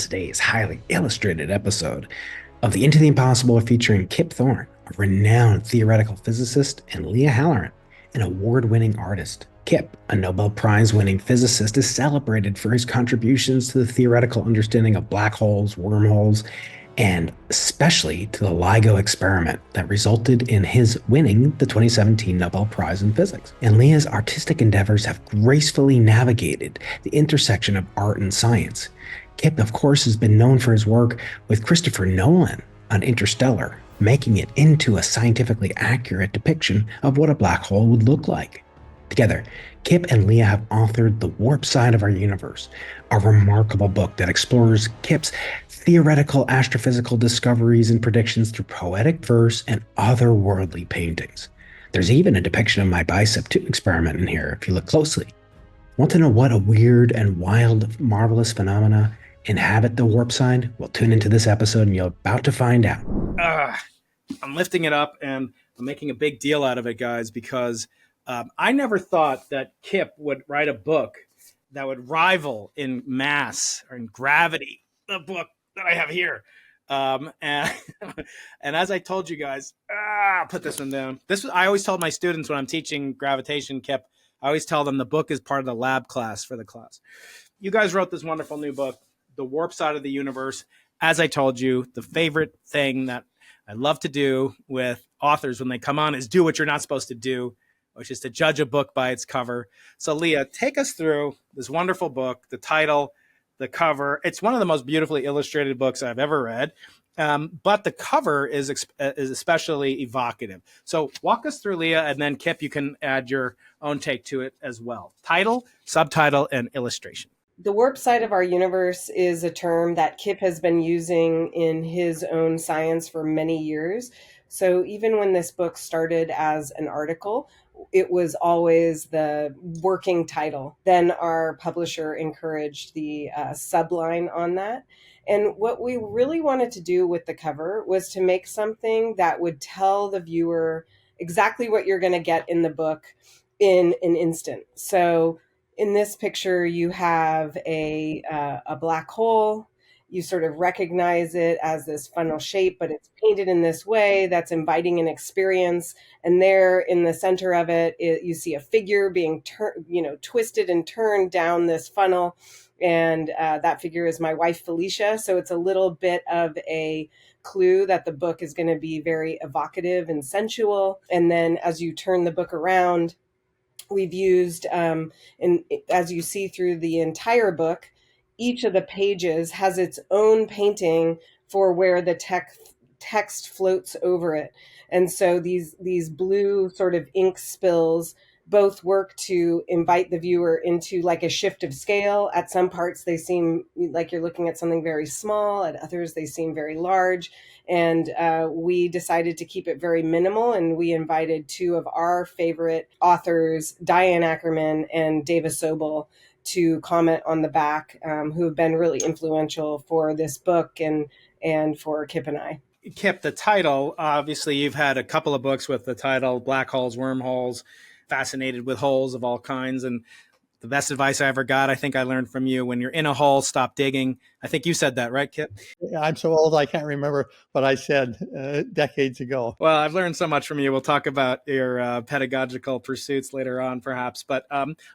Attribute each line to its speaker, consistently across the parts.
Speaker 1: today's highly illustrated episode of the Into the Impossible featuring Kip Thorne, a renowned theoretical physicist, and Lia Halloran, an award-winning artist. Kip, a Nobel Prize-winning physicist, is celebrated for his contributions to the theoretical understanding of black holes, wormholes, and especially to the LIGO experiment that resulted in his winning the 2017 Nobel Prize in Physics. And Lia's artistic endeavors have gracefully navigated the intersection of art and science. Kip, of course, has been known for his work with Christopher Nolan on Interstellar, making it into a scientifically accurate depiction of what a black hole would look like. Together, Kip and Lia have authored The Warp Side of Our Universe, a remarkable book that explores Kip's theoretical astrophysical discoveries and predictions through poetic verse and otherworldly paintings. There's even a depiction of my bicep 2 experiment in here if you look closely. Want to know what a weird and wild, marvelous phenomena inhabit the warp side? Well, tune into this episode and you're about to find out.
Speaker 2: I'm lifting it up and I'm making a big deal out of it, guys, because I never thought that Kip would write a book that would rival in mass or in gravity the book that I have here. And as I told you guys, put this one down. I always told my students when I'm teaching gravitation, Kip, I always tell them the book is part of the lab class for the class. You guys wrote this wonderful new book, The Warp Side of the Universe. As I told you, the favorite thing that I love to do with authors when they come on is do what you're not supposed to do, which is to judge a book by its cover. So Lia, take us through this wonderful book, the title, the cover. It's one of the most beautifully illustrated books I've ever read, but the cover is especially evocative. So walk us through, Lia, and then Kip, you can add your own take to it as well. Title, subtitle, and illustration.
Speaker 3: The warp side of our universe is a term that Kip has been using in his own science for many years. So even when this book started as an article, it was always the working title. Then our publisher encouraged the subline on that. And what we really wanted to do with the cover was to make something that would tell the viewer exactly what you're going to get in the book in an instant. So in this picture, you have a black hole. You sort of recognize it as this funnel shape, but it's painted in this way that's inviting an experience. And there in the center of it, you see a figure being twisted and turned down this funnel. And that figure is my wife, Felicia. So it's a little bit of a clue that the book is going to be very evocative and sensual. And then as you turn the book around, we've used, as you see through the entire book, each of the pages has its own painting for where the text floats over it. And so these blue sort of ink spills both work to invite the viewer into like a shift of scale. At some parts, they seem like you're looking at something very small. At others, they seem very large. And we decided to keep it very minimal. And we invited two of our favorite authors, Diane Ackerman and Davis Sobel, to comment on the back, who have been really influential for this book and for Kip and I.
Speaker 2: Kip, the title, obviously you've had a couple of books with the title Black Holes, Wormholes, fascinated with holes of all kinds. And the best advice I ever got, I think I learned from you: when you're in a hole, stop digging. I think you said that, right, Kip?
Speaker 4: I'm so old I can't remember what I said decades ago.
Speaker 2: Well, I've learned so much from you. We'll talk about your pedagogical pursuits later on, perhaps. But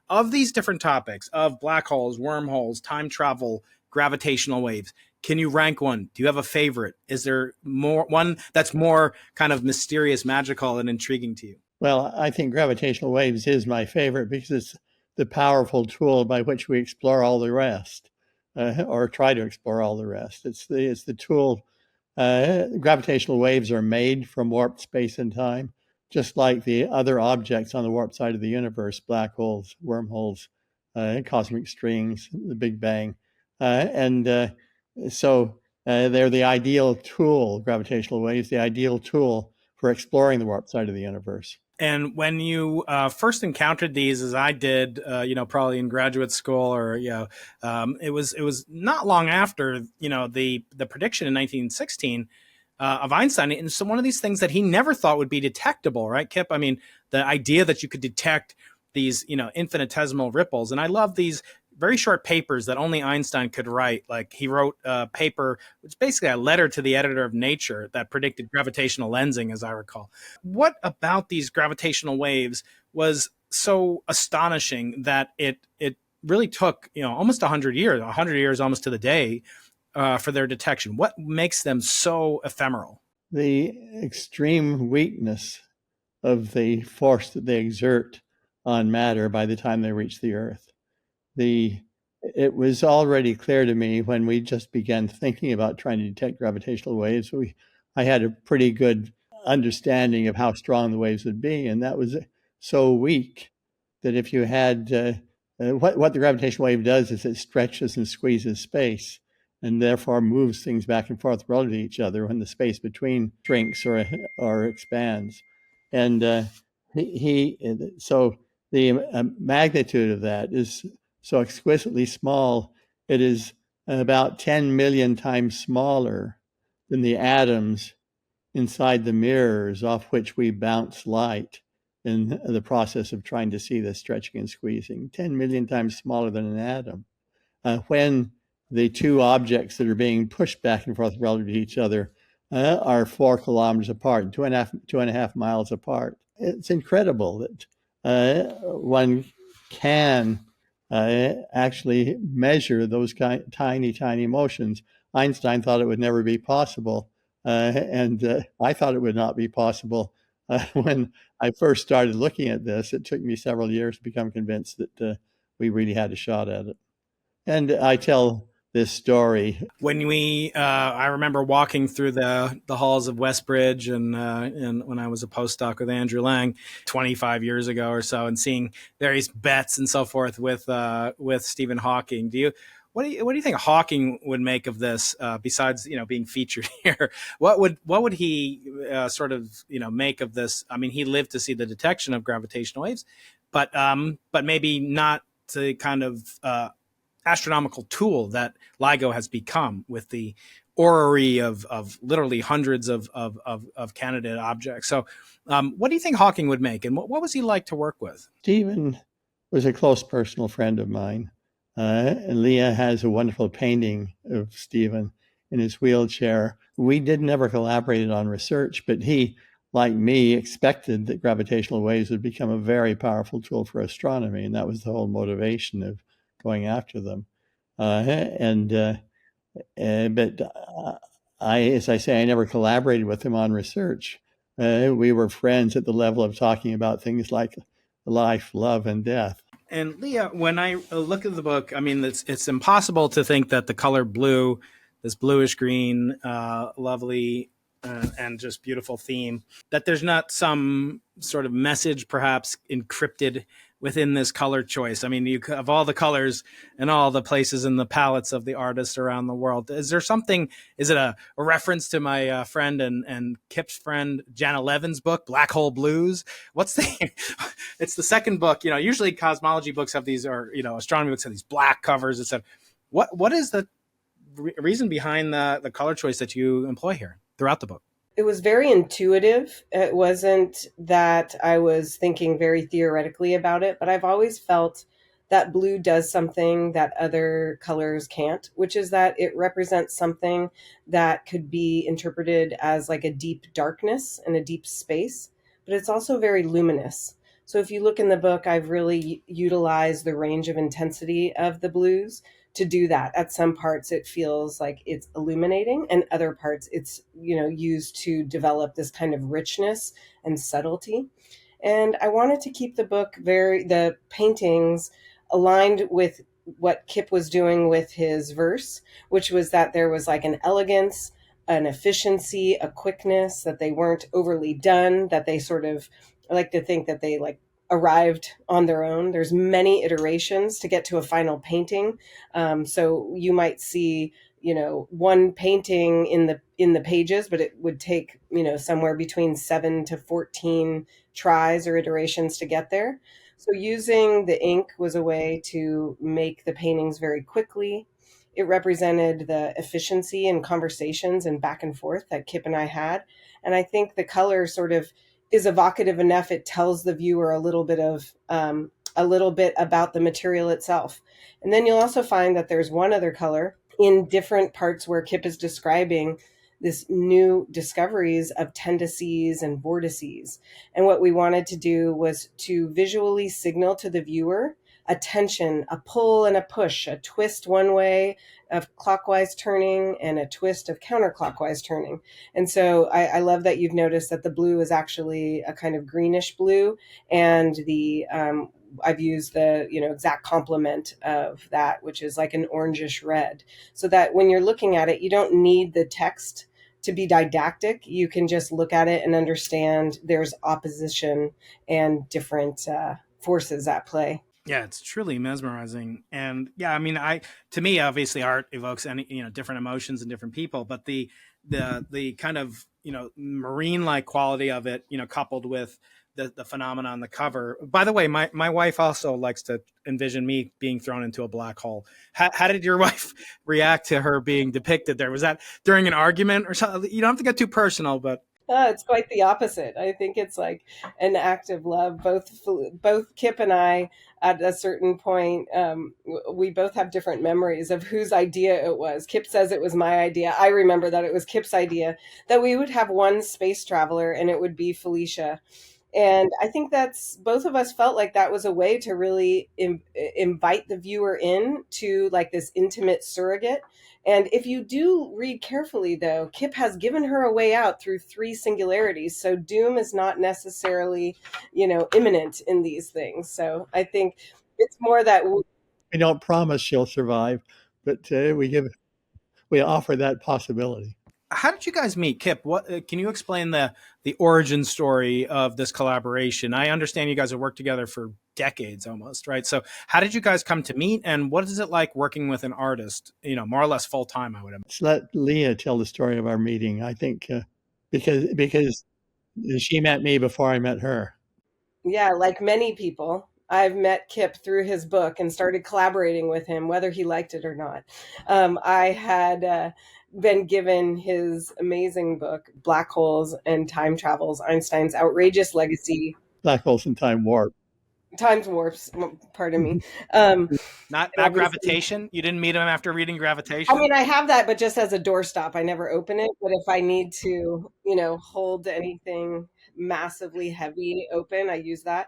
Speaker 2: of these different topics of black holes, wormholes, time travel, gravitational waves, can you rank one? Do you have a favorite? Is there one that's more kind of mysterious, magical, and intriguing to you?
Speaker 4: Well, I think gravitational waves is my favorite because it's the powerful tool by which we explore all the rest, or try to explore all the rest. It's the tool. Gravitational waves are made from warped space and time, just like the other objects on the warp side of the universe: black holes, wormholes, cosmic strings, the Big Bang, so they're the ideal tool. Gravitational waves, the ideal tool for exploring the warp side of the universe.
Speaker 2: And when you first encountered these, as I did, probably in graduate school, or it was not long after the prediction in 1916 of Einstein. And so one of these things that he never thought would be detectable, right, Kip? I mean, the idea that you could detect these infinitesimal ripples, and I love these very short papers that only Einstein could write. Like he wrote a paper, which is basically a letter to the editor of Nature that predicted gravitational lensing, as I recall. What about these gravitational waves was so astonishing that it really took, almost 100 years almost to the day, for their detection? What makes them so ephemeral?
Speaker 4: The extreme weakness of the force that they exert on matter by the time they reach the Earth. It was already clear to me when we just began thinking about trying to detect gravitational waves. I had a pretty good understanding of how strong the waves would be, and that was so weak that if you had what the gravitational wave does is it stretches and squeezes space, and therefore moves things back and forth relative to each other when the space between shrinks or expands. And so the magnitude of that is so exquisitely small. It is about 10 million times smaller than the atoms inside the mirrors off which we bounce light in the process of trying to see the stretching and squeezing. 10 million times smaller than an atom. When the two objects that are being pushed back and forth relative to each other are 4 kilometers apart, 2.5 miles apart. It's incredible that one can actually measure those tiny, tiny motions. Einstein thought it would never be possible, and I thought it would not be possible. When I first started looking at this, it took me several years to become convinced that we really had a shot at it. And I tell this story.
Speaker 2: When I remember walking through the halls of Westbridge, and when I was a postdoc with Andrew Lang 25 years ago or so, and seeing various bets and so forth with Stephen Hawking. What do you think Hawking would make of this? Besides, being featured here, what would he make of this? I mean, he lived to see the detection of gravitational waves, but maybe not the kind of astronomical tool that LIGO has become, with the orrery of literally hundreds of candidate objects. So what do you think Hawking would make, and what was he like to work with?
Speaker 4: Stephen was a close personal friend of mine. Lia has a wonderful painting of Stephen in his wheelchair. We never collaborated on research, but he, like me, expected that gravitational waves would become a very powerful tool for astronomy, and that was the whole motivation of going after them. But as I say, I never collaborated with him on research. We were friends at the level of talking about things like life, love, and death.
Speaker 2: And Lia, when I look at the book, I mean, it's impossible to think that the color blue, this bluish green, lovely and just beautiful theme, that there's not some sort of message perhaps encrypted within this color choice. I mean, you have all the colors and all the places in the palettes of the artists around the world. Is there something, is it a reference to my friend and Kip's friend, Jana Levin's book, Black Hole Blues? It's the second book. Usually cosmology books have these, or, astronomy books have these black covers, etc. What is the reason behind the color choice that you employ here throughout the book?
Speaker 3: It was very intuitive. It wasn't that I was thinking very theoretically about it, but I've always felt that blue does something that other colors can't, which is that it represents something that could be interpreted as like a deep darkness and a deep space, but it's also very luminous. So if you look in the book, I've really utilized the range of intensity of the blues to do that. At some parts, it feels like it's illuminating, and other parts it's, used to develop this kind of richness and subtlety. And I wanted to keep the paintings aligned with what Kip was doing with his verse, which was that there was like an elegance, an efficiency, a quickness, that they weren't overly done, that they sort of, I like to think that they like arrived on their own. There's many iterations to get to a final painting. So you might see, one painting in the pages, but it would take, somewhere between 7 to 14 tries or iterations to get there. So using the ink was a way to make the paintings very quickly. It represented the efficiency and conversations and back and forth that Kip and I had. And I think the color sort of is evocative enough. It tells the viewer a little bit of a little bit about the material itself. And then you'll also find that there's one other color in different parts where Kip is describing this new discoveries of tendices and vortices. And what we wanted to do was to visually signal to the viewer a tension, a pull and a push, a twist one way of clockwise turning and a twist of counterclockwise turning. And so I love that you've noticed that the blue is actually a kind of greenish blue, and the I've used the exact complement of that, which is like an orangish red, so that when you're looking at it, you don't need the text to be didactic. You can just look at it and understand there's opposition and different forces at play.
Speaker 2: Yeah, it's truly mesmerizing. And yeah, I mean, to me, obviously art evokes any, different emotions in different people, but the kind of, marine-like quality of it, coupled with the phenomenon on the cover. By the way, my wife also likes to envision me being thrown into a black hole. How did your wife react to her being depicted there? Was that during an argument or something? You don't have to get too personal, but
Speaker 3: It's quite the opposite. I think it's like an act of love. Both Kip and I, at a certain point, we both have different memories of whose idea it was. Kip says it was my idea. I remember that it was Kip's idea, that we would have one space traveler and it would be Felicia. And I think that's, both of us felt like that was a way to really invite the viewer in to like this intimate surrogate. And if you do read carefully, though, Kip has given her a way out through three singularities. So doom is not necessarily, imminent in these things. So I think it's more that
Speaker 4: We don't promise she'll survive, but we offer that possibility.
Speaker 2: how did you guys meet, Kip? What can you explain the origin story of this collaboration? I understand you guys have worked together for decades almost, right? So how did you guys come to meet, and what is it like working with an artist, more or less full time, I would imagine?
Speaker 4: Let's let Lia tell the story of our meeting. I think because she met me before I met her.
Speaker 3: Yeah, like many people, I've met Kip through his book and started collaborating with him, whether he liked it or not. I had been given his amazing book, Black Holes and Time Travels, Einstein's Outrageous Legacy.
Speaker 4: Black holes and time warp.
Speaker 3: Times warps, pardon me. Um,
Speaker 2: Not
Speaker 3: and obviously,
Speaker 2: Gravitation. You didn't meet him after reading
Speaker 3: I
Speaker 2: Gravitation.
Speaker 3: mean, I have that, but just as a doorstop. I never open it. But if I need to, hold anything massively heavy open, I use that.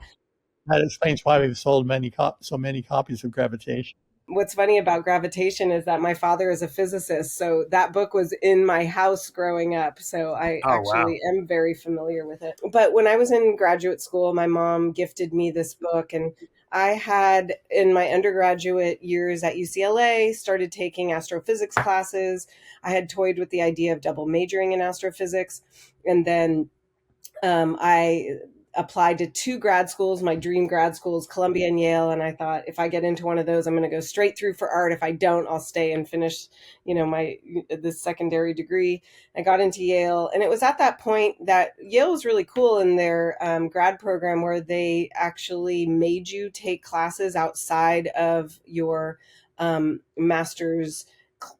Speaker 4: That explains why we've sold so many copies of Gravitation.
Speaker 3: What's funny about Gravitation is that my father is a physicist, so that book was in my house growing up. So I
Speaker 2: Oh wow.
Speaker 3: actually am very familiar with it. But when I was in graduate school, my mom gifted me this book, and I had, in my undergraduate years at UCLA, started taking astrophysics classes. I had toyed with the idea of double majoring in astrophysics, and then I applied to two grad schools. My dream grad schools, Columbia and Yale. And I thought, if I get into one of those, I'm going to go straight through for art. If I don't, I'll stay and finish, this secondary degree. I got into Yale. And it was at that point that Yale was really cool in their grad program, where they actually made you take classes outside of your master's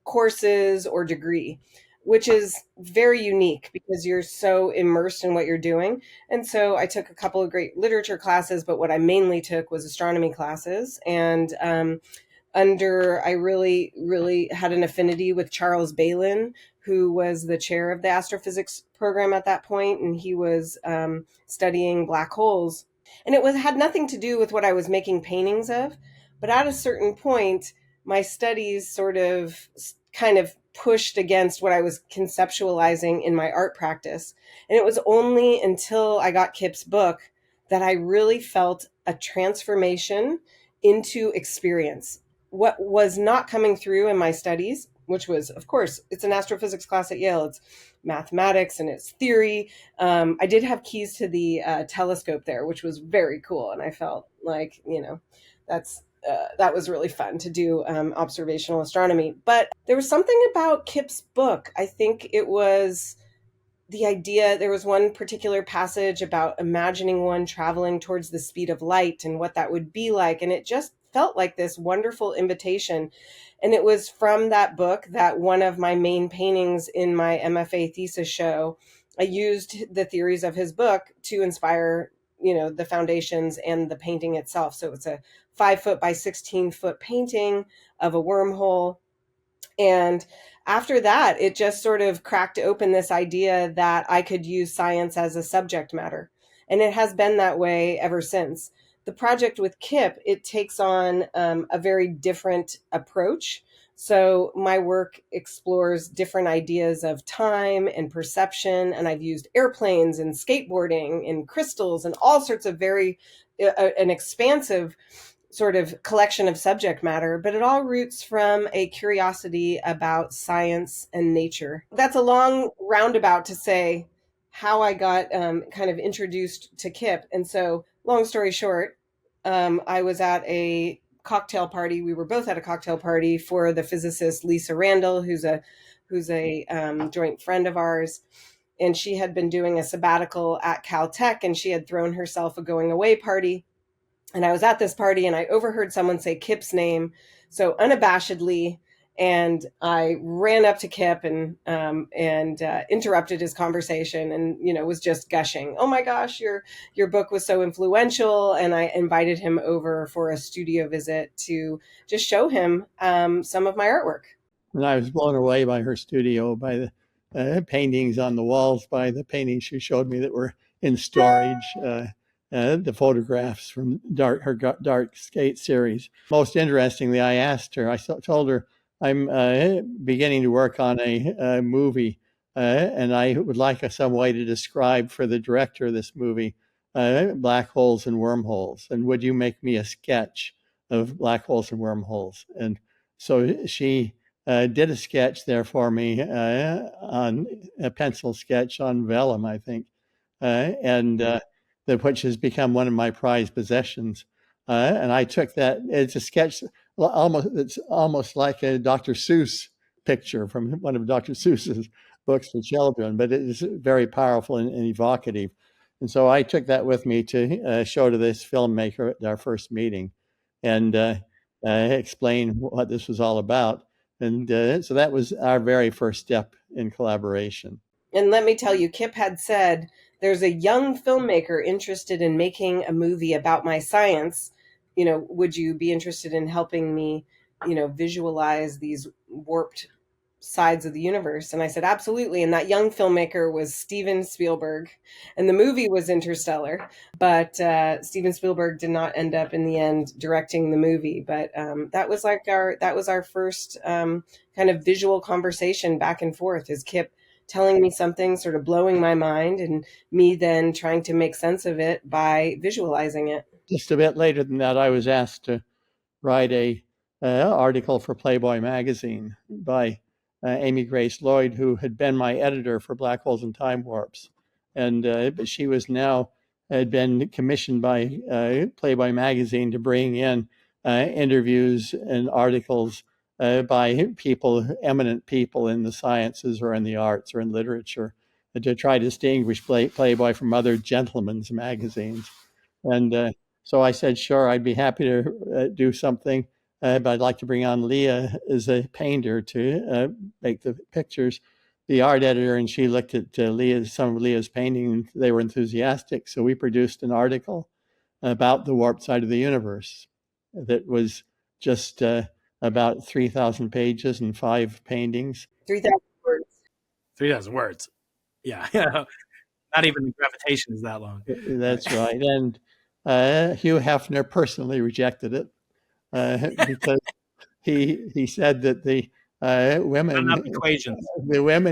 Speaker 3: courses or degree, which is very unique because you're so immersed in what you're doing. And so I took a couple of great literature classes, but what I mainly took was astronomy classes. And I really, really had an affinity with Charles Balin, who was the chair of the astrophysics program at that point, and he was studying black holes. And had nothing to do with what I was making paintings of, but at a certain point, my studies sort of kind of pushed against what I was conceptualizing in my art practice. And it was only until I got Kip's book that I really felt a transformation into experience. What was not coming through in my studies, which was, of course, it's an astrophysics class at Yale, it's mathematics and it's theory. I did have keys to the telescope there, which was very cool. And I felt like, that was really fun to do observational astronomy. But there was something about Kip's book. I think it was the idea. There was one particular passage about imagining one traveling towards the speed of light and what that would be like. And it just felt like this wonderful invitation. And it was from that book that one of my main paintings in my MFA thesis show, I used the theories of his book to inspire the foundations and the painting itself. So it's a 5 foot by 16 foot painting of a wormhole. And after that, it just sort of cracked open this idea that I could use science as a subject matter. And it has been that way ever since. The project with Kip, it takes on a very different approach. So my work explores different ideas of time and perception, and I've used airplanes and skateboarding and crystals and all sorts of an expansive sort of collection of subject matter, but it all roots from a curiosity about science and nature. That's a long roundabout to say how I got kind of introduced to Kip. And so, long story short, I was at a cocktail party. We were both at a cocktail party for the physicist Lisa Randall, who's a joint friend of ours. And she had been doing a sabbatical at Caltech, and she had thrown herself a going away party. And I was at this party and I overheard someone say Kip's name so unabashedly, and I ran up to Kip and interrupted his conversation, and was just gushing. Oh my gosh, your book was so influential, and I invited him over for a studio visit to just show him some of my artwork.
Speaker 4: And I was blown away by her studio, by the paintings on the walls, by the paintings she showed me that were in storage. The photographs from her Dark Skate series. Most interestingly, I asked her, I told her, I'm beginning to work on a movie, and I would like some way to describe for the director of this movie black holes and wormholes. And would you make me a sketch of black holes and wormholes? And so she did a sketch there for me on a pencil sketch on vellum, I think. Which has become one of my prized possessions. And I took that, it's a sketch, it's almost like a Dr. Seuss picture from one of Dr. Seuss's books for children, but it is very powerful and evocative. And so I took that with me to show to this filmmaker at our first meeting and explain what this was all about. And so that was our very first step in collaboration.
Speaker 3: And let me tell you, Kip had said, there's a young filmmaker interested in making a movie about my science. Would you be interested in helping me, visualize these warped sides of the universe? And I said, absolutely. And that young filmmaker was Steven Spielberg. And the movie was Interstellar. But Steven Spielberg did not end up in the end directing the movie. But that was our first kind of visual conversation back and forth, is Kip telling me something, sort of blowing my mind, and me then trying to make sense of it by visualizing it.
Speaker 4: Just a bit later than that, I was asked to write a article for Playboy magazine by Amy Grace Lloyd, who had been my editor for Black Holes and Time Warps. And but she was now had been commissioned by Playboy magazine to bring in interviews and articles by eminent people in the sciences or in the arts or in literature, to try to distinguish Playboy from other gentlemen's magazines. And so I said, sure, I'd be happy to do something, but I'd like to bring on Lia as a painter to make the pictures. The art editor and she looked at some of Lia's paintings. They were enthusiastic, so we produced an article about the warped side of the universe that was just about 3,000 pages and 5 paintings.
Speaker 3: 3,000 words.
Speaker 2: 3,000 words. Yeah. Not even Gravitation is that long.
Speaker 4: That's right. And Hugh Hefner personally rejected it because he said that the women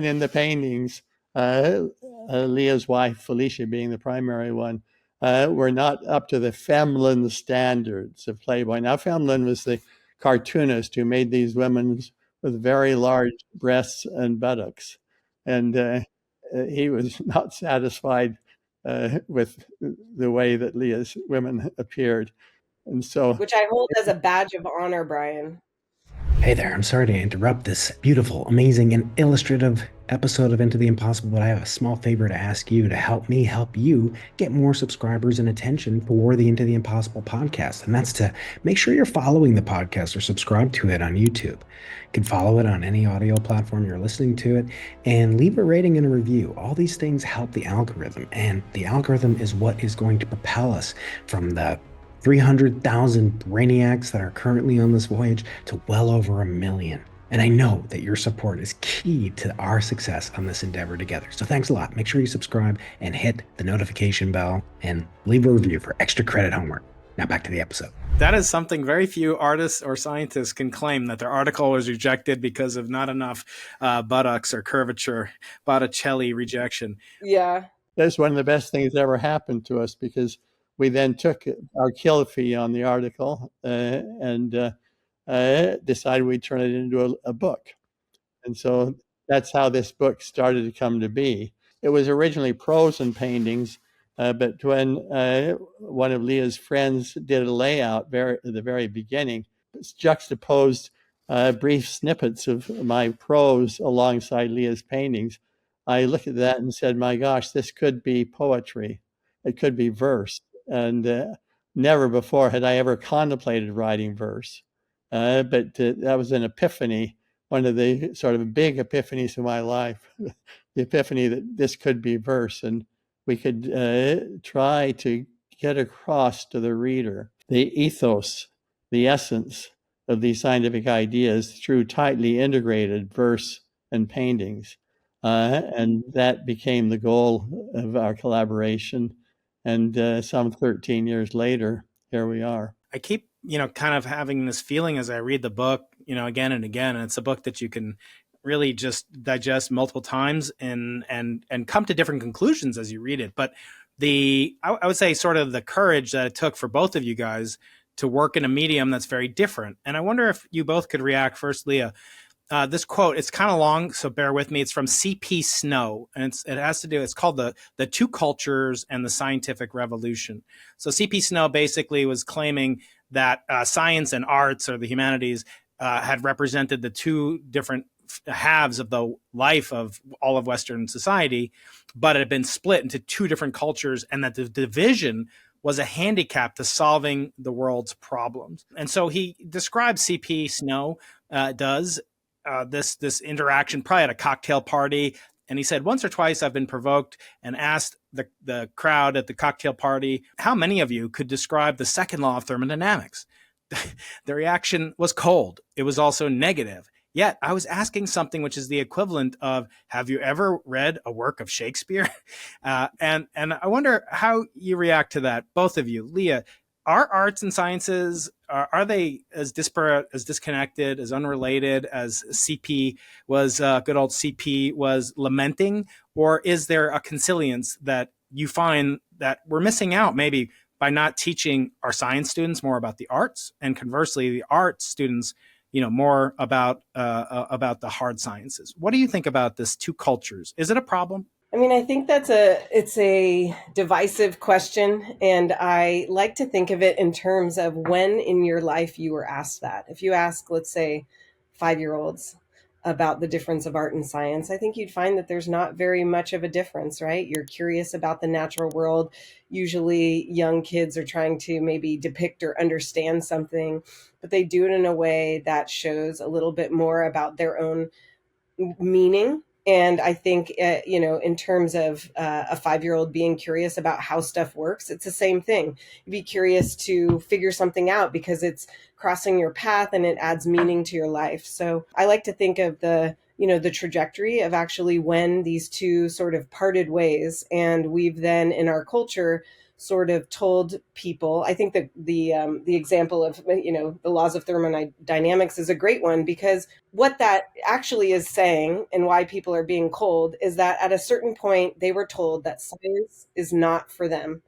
Speaker 4: in the paintings, Lia's wife Felicia being the primary one, were not up to the Femlin standards of Playboy. Now, Femlin was the cartoonist who made these women with very large breasts and buttocks, and he was not satisfied with the way that Lia's women appeared. And so,
Speaker 3: which I hold as a badge of honor, Brian.
Speaker 1: Hey there, I'm sorry to interrupt this beautiful, amazing, and illustrative episode of Into the Impossible, but I have a small favor to ask you to help me help you get more subscribers and attention for the Into the Impossible podcast. And that's to make sure you're following the podcast or subscribe to it on YouTube. You can follow it on any audio platform you're listening to it and leave a rating and a review. All these things help the algorithm, and the algorithm is what is going to propel us from the 300,000 brainiacs that are currently on this voyage to well over 1 million. And I know that your support is key to our success on this endeavor together. So thanks a lot. Make sure you subscribe and hit the notification bell and leave a review for extra credit homework. Now back to the episode.
Speaker 2: That is something very few artists or scientists can claim, that their article was rejected because of not enough buttocks or curvature, Botticelli rejection.
Speaker 3: Yeah.
Speaker 4: That's one of the best things that ever happened to us, because we then took our kill fee on the article and decided we'd turn it into a book. And so that's how this book started to come to be. It was originally prose and paintings, but when one of Lia's friends did a layout at the very beginning, juxtaposed brief snippets of my prose alongside Lia's paintings, I looked at that and said, my gosh, this could be poetry. It could be verse. And never before had I ever contemplated writing verse. But that was an epiphany, one of the sort of big epiphanies of my life, the epiphany that this could be verse, and we could try to get across to the reader the ethos, the essence of these scientific ideas through tightly integrated verse and paintings. And that became the goal of our collaboration. And some 13 years later, here we are.
Speaker 2: I keep, kind of having this feeling as I read the book, again and again. And it's a book that you can really just digest multiple times and come to different conclusions as you read it. But I would say sort of the courage that it took for both of you guys to work in a medium that's very different. And I wonder if you both could react. First, Lia, this quote, it's kind of long, so bear with me. It's from C.P. Snow, and it has to do, it's called the Two Cultures and the Scientific Revolution. So C.P. Snow basically was claiming that science and arts, or the humanities, had represented the two different halves of the life of all of Western society, but it had been split into two different cultures, and that the division was a handicap to solving the world's problems. And so he describes, C.P. Snow does, this interaction probably at a cocktail party. And he said, once or twice I've been provoked and asked the crowd at the cocktail party, how many of you could describe the second law of thermodynamics? The reaction was cold. It was also negative. Yet I was asking something which is the equivalent of, have you ever read a work of Shakespeare? And I wonder how you react to that, both of you. Lia, are arts and sciences, are they as disparate, as disconnected, as unrelated as good old CP was lamenting? Or is there a consilience that you find that we're missing out maybe by not teaching our science students more about the arts, and conversely, the arts students, more about the hard sciences? What do you think about this two cultures? Is it a problem?
Speaker 3: I mean, I think it's a divisive question, and I like to think of it in terms of when in your life you were asked that. If you ask, let's say, 5-year-olds about the difference of art and science, I think you'd find that there's not very much of a difference, right? You're curious about the natural world. Usually young kids are trying to maybe depict or understand something, but they do it in a way that shows a little bit more about their own meaning. And I think, in terms of a 5-year-old being curious about how stuff works, it's the same thing. You'd be curious to figure something out because it's crossing your path and it adds meaning to your life. So I like to think of the trajectory of actually when these two sort of parted ways. And we've then in our culture sort of told people, I think that the example of, the laws of thermodynamics is a great one, because what that actually is saying and why people are being cold is that at a certain point, they were told that science is not for them.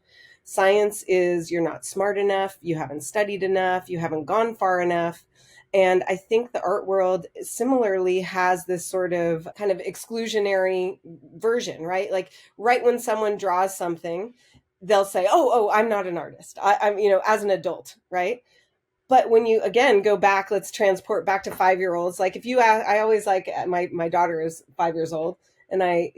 Speaker 3: Science is, you're not smart enough, you haven't studied enough, you haven't gone far enough. And I think the art world similarly has this sort of kind of exclusionary version, right? Like right when someone draws something, they'll say, oh, I'm not an artist. I'm, as an adult, right? But when you again go back, let's transport back to 5-year-olds. Like if you ask, I always like my daughter is 5 years old, and I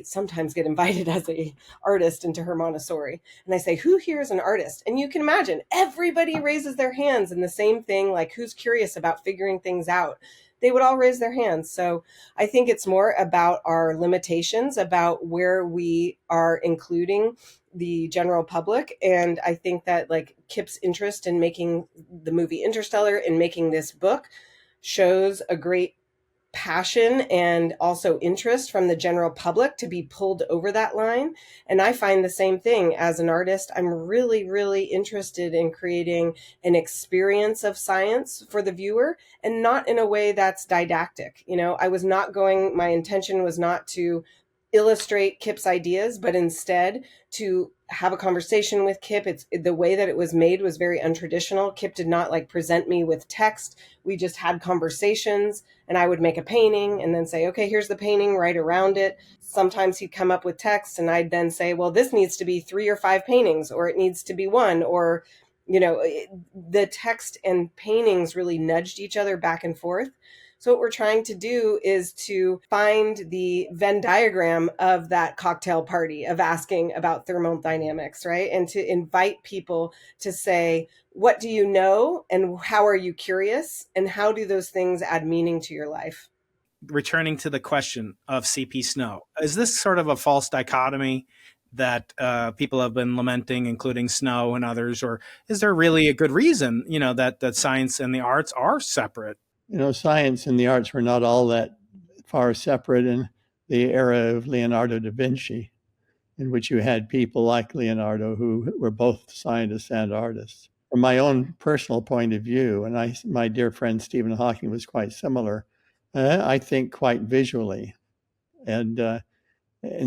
Speaker 3: sometimes get invited as a artist into her Montessori, and I say, who here is an artist? And you can imagine everybody raises their hands, and the same thing, like who's curious about figuring things out, they would all raise their hands. So I think it's more about our limitations, about where we are including the general public. And I think that like Kip's interest in making the movie Interstellar and making this book shows a great passion and also interest from the general public to be pulled over that line. And I find the same thing as an artist. I'm really, really interested in creating an experience of science for the viewer, and not in a way that's didactic. My intention was not to illustrate Kip's ideas, but instead to have a conversation with Kip. It's the way that it was made was very untraditional. Kip did not like present me with text. We just had conversations, and I would make a painting and then say, okay, here's the painting, right around it. Sometimes he'd come up with text, and I'd then say, well, this needs to be 3 or 5 paintings, or it needs to be one, or the text and paintings really nudged each other back and forth. So what we're trying to do is to find the Venn diagram of that cocktail party of asking about thermodynamics, right? And to invite people to say, what do you know, and how are you curious, and how do those things add meaning to your life?
Speaker 2: Returning to the question of C.P. Snow, is this sort of a false dichotomy that people have been lamenting, including Snow and others, or is there really a good reason, that science and the arts are separate?
Speaker 4: Science and the arts were not all that far separate in the era of Leonardo da Vinci, in which you had people like Leonardo who were both scientists and artists. From my own personal point of view, and my dear friend Stephen Hawking was quite similar, I think quite visually. And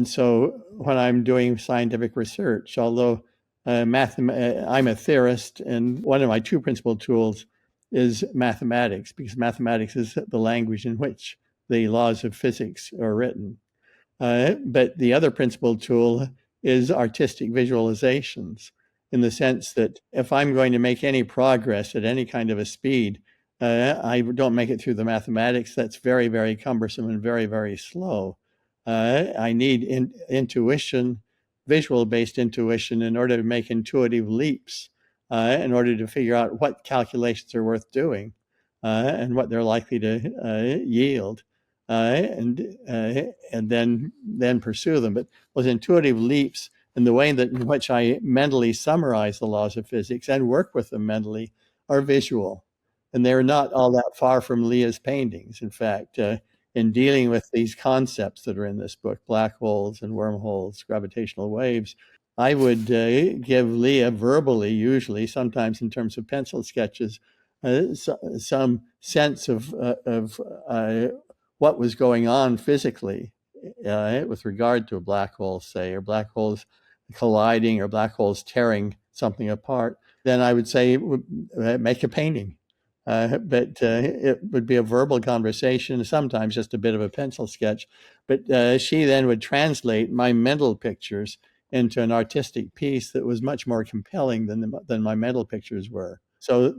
Speaker 4: so when I'm doing scientific research, although I'm a theorist, and one of my 2 principal tools is mathematics, because mathematics is the language in which the laws of physics are written. But the other principal tool is artistic visualizations, in the sense that if I'm going to make any progress at any kind of a speed, I don't make it through the mathematics. That's very, very cumbersome and very, very slow. I need intuition, visual-based intuition, in order to make intuitive leaps, in order to figure out what calculations are worth doing, and what they're likely to yield, and then pursue them. But those intuitive leaps and the way in which I mentally summarize the laws of physics and work with them mentally are visual. And they're not all that far from Lia's paintings. In fact, in dealing with these concepts that are in this book, black holes and wormholes, gravitational waves, I would give Lia verbally, usually, sometimes in terms of pencil sketches, some sense of what was going on physically with regard to a black hole, say, or black holes colliding or black holes tearing something apart. Then I would say, make a painting. But it would be a verbal conversation, sometimes just a bit of a pencil sketch. But she then would translate my mental pictures into an artistic piece that was much more compelling than my mental pictures were. So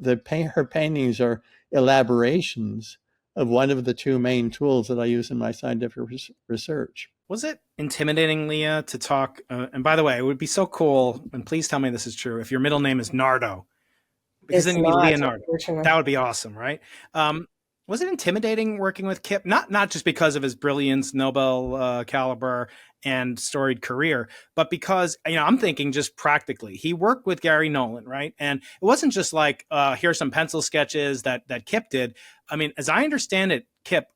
Speaker 4: her paintings are elaborations of one of the 2 main tools that I use in my scientific research.
Speaker 2: Was it intimidating, Lia, to talk? And by the way, it would be so cool, and please tell me this is true, if your middle name is Nardo. Because then you'd be Leonardo. That would be awesome, right? Was it intimidating working with Kip? Not just because of his brilliance, Nobel caliber, and storied career, but because I'm thinking just practically. He worked with Gary Nolan, right? And it wasn't just like here's some pencil sketches that Kip did. I mean, as I understand it, Kip,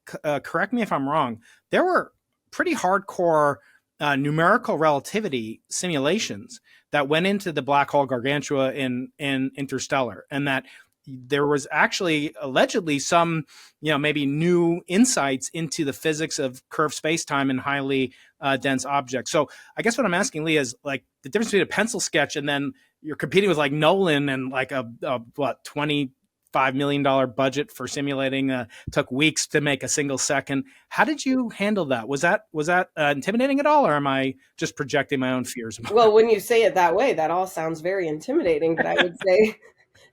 Speaker 2: correct me if I'm wrong, there were pretty hardcore numerical relativity simulations that went into the black hole gargantua in Interstellar, and that there was actually allegedly some, maybe new insights into the physics of curved space-time and highly dense objects. So I guess what I'm asking, Lia, is like the difference between a pencil sketch and then you're competing with like Nolan and like a $25 million budget for simulating took weeks to make a single second. How did you handle that? Was that intimidating at all, or am I just projecting my own fears?
Speaker 3: Well, when you say it that way, that all sounds very intimidating, but I would say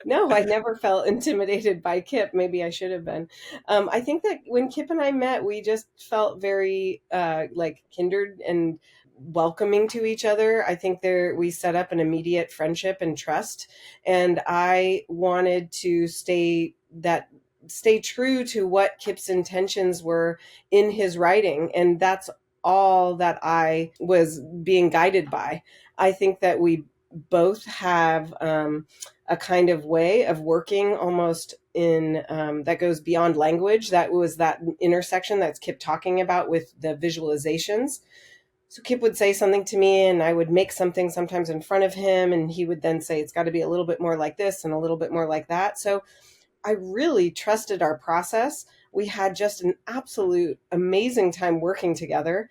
Speaker 3: No, I never felt intimidated by Kip. Maybe I should have been. I think that when Kip and I met, we just felt very like kindred and welcoming to each other. I think there we set up an immediate friendship and trust, and I wanted to stay true to what Kip's intentions were in his writing, and that's all that I was being guided by. I think that we both have a kind of way of working almost in that goes beyond language. That was that intersection that's Kip talking about with the visualizations. So Kip would say something to me and I would make something sometimes in front of him, and he would then say it's got to be a little bit more like this and a little bit more like that. So I really trusted our process. We had just an absolute amazing time working together.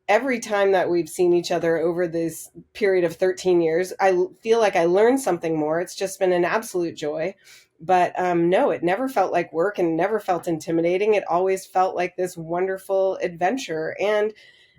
Speaker 3: Every time that we've seen each other over this period of 13 years, I feel like I learned something more. It's just been an absolute joy. But no, it never felt like work and never felt intimidating. It always felt like this wonderful adventure and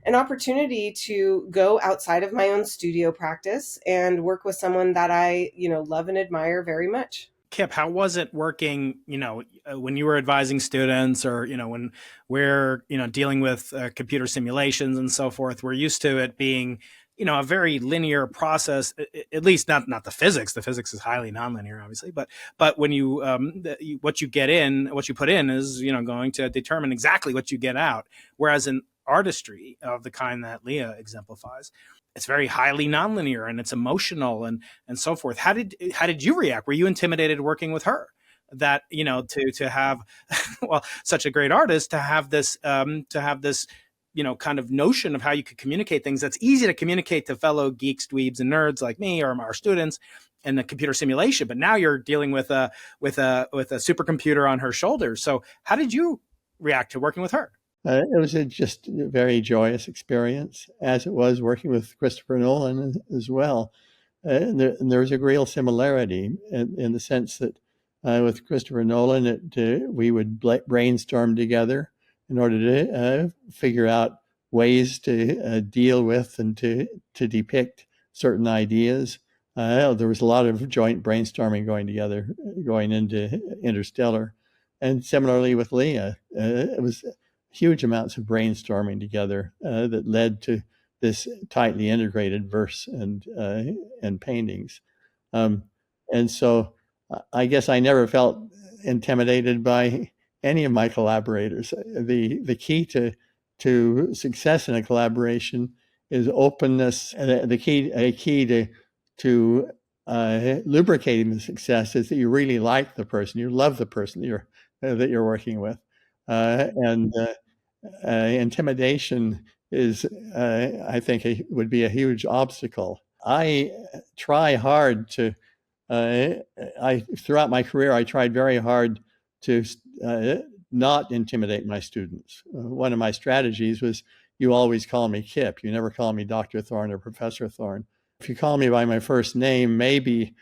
Speaker 3: an opportunity to go outside of my own studio practice and work with someone that I, love and admire very much.
Speaker 2: Kip, how was it working, when you were advising students or, when we're, dealing with computer simulations and so forth? We're used to it being, a very linear process, at least not the physics. The physics is highly nonlinear, obviously, but when you, what you put in is, going to determine exactly what you get out. Whereas in artistry of the kind that Lia exemplifies, it's very highly nonlinear and it's emotional and so forth. How did you react? Were you intimidated working with her? That to have well, such a great artist, to have this kind of notion of how you could communicate things that's easy to communicate to fellow geeks, dweebs, and nerds like me or our students in the computer simulation. But now you're dealing with a supercomputer on her shoulders. So how did you react to working with her?
Speaker 4: It was just a very joyous experience, as it was working with Christopher Nolan as well. There was a real similarity in the sense that with Christopher Nolan, we would brainstorm together in order to figure out ways to deal with and to depict certain ideas. There was a lot of joint brainstorming going into Interstellar. And similarly with Lia, it was huge amounts of brainstorming together that led to this tightly integrated verse and paintings. And so I guess I never felt intimidated by any of my collaborators. The key to success in a collaboration is openness. And a key to lubricating the success is that you really like the person, you love the person that you're working with, and intimidation is, I think, would be a huge obstacle. I try hard to. Throughout my career, I tried very hard to not intimidate my students. One of my strategies was, you always call me Kip. You never call me Dr. Thorne or Professor Thorne. If you call me by my first name, maybe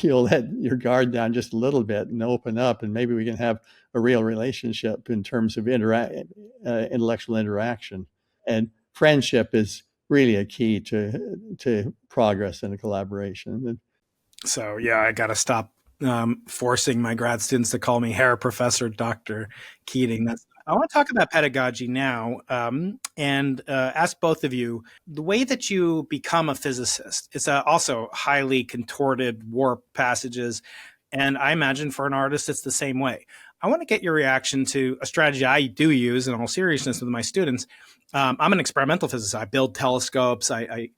Speaker 4: you'll let your guard down just a little bit and open up, and maybe we can have a real relationship in terms of intellectual interaction. And friendship is really a key to progress in a collaboration.
Speaker 2: So yeah, I got to stop forcing my grad students to call me Herr Professor Dr. Keating. I want to talk about pedagogy now and ask both of you, the way that you become a physicist is also highly contorted, warped passages. And I imagine for an artist, it's the same way. I want to get your reaction to a strategy I do use in all seriousness with my students. I'm an experimental physicist. I build telescopes. I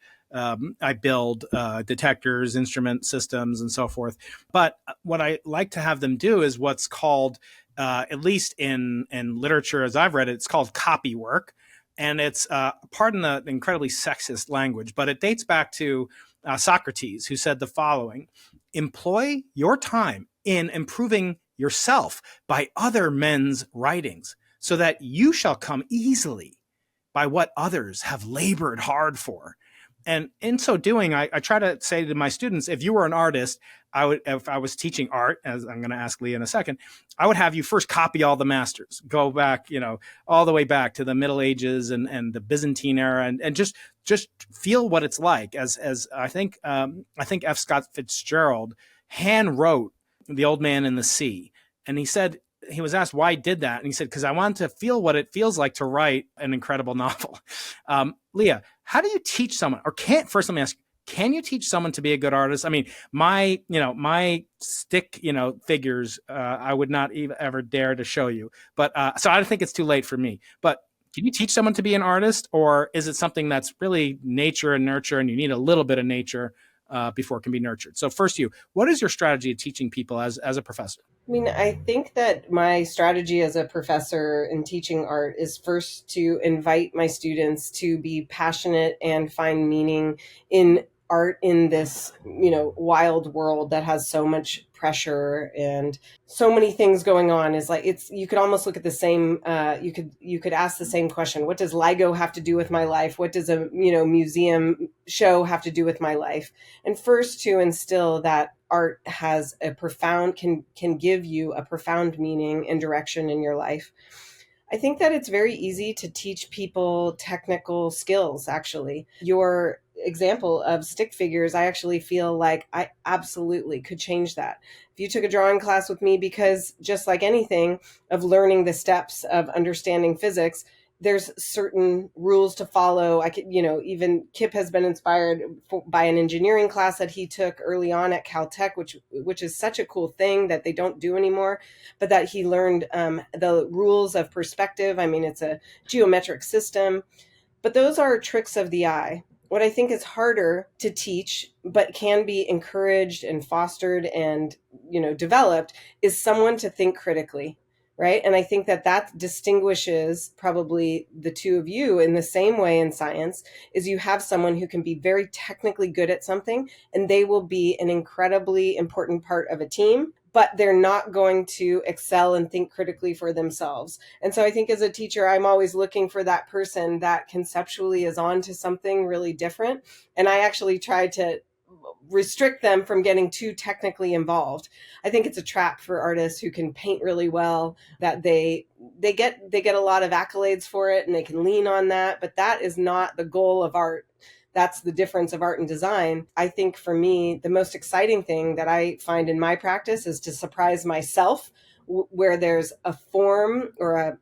Speaker 2: build detectors, instrument systems, and so forth. But what I like to have them do is what's called, at least in literature as I've read it, it's called copy work. And it's, pardon the incredibly sexist language, but it dates back to Socrates, who said the following: employ your time in improving yourself by other men's writings, so that you shall come easily by what others have labored hard for. And in so doing, I try to say to my students, if you were an artist, if I was teaching art, as I'm going to ask Lia in a second, I would have you first copy all the masters, go back, all the way back to the Middle Ages and the Byzantine era, and just feel what it's like. As I think F. Scott Fitzgerald hand wrote The Old Man and the Sea. And he said, he was asked why he did that. And he said, because I wanted to feel what it feels like to write an incredible novel. Lia, how do you teach someone, or first let me ask, can you teach someone to be a good artist? I mean, my stick, figures, I would not ever dare to show you. But so I think it's too late for me. But can you teach someone to be an artist, or is it something that's really nature and nurture, and you need a little bit of nature before it can be nurtured? So first, what is your strategy of teaching people as a professor?
Speaker 3: I mean, I think that my strategy as a professor in teaching art is first to invite my students to be passionate and find meaning in art in this, wild world that has so much pressure and so many things going on. Is like, you could almost look at the same, you could ask the same question: what does LIGO have to do with my life? What does a museum show have to do with my life? And first, to instill that art has a profound, can give you a profound meaning and direction in your life. I think that it's very easy to teach people technical skills. Actually, your example of stick figures, I actually feel like I absolutely could change that if you took a drawing class with me, because just like anything of learning the steps of understanding physics, there's certain rules to follow. I could, even Kip has been inspired by an engineering class that he took early on at Caltech, which is such a cool thing that they don't do anymore, but that he learned the rules of perspective. I mean, it's a geometric system, but those are tricks of the eye. What I think is harder to teach, but can be encouraged and fostered and, developed, is someone to think critically. Right. And I think that distinguishes probably the two of you in the same way in science, is you have someone who can be very technically good at something, and they will be an incredibly important part of a team, but they're not going to excel and think critically for themselves. And so I think as a teacher, I'm always looking for that person that conceptually is on to something really different. And I actually try to restrict them from getting too technically involved. I think it's a trap for artists who can paint really well, that they get a lot of accolades for it and they can lean on that, but that is not the goal of art. That's the difference of art and design. I think for me, the most exciting thing that I find in my practice is to surprise myself where there's a form or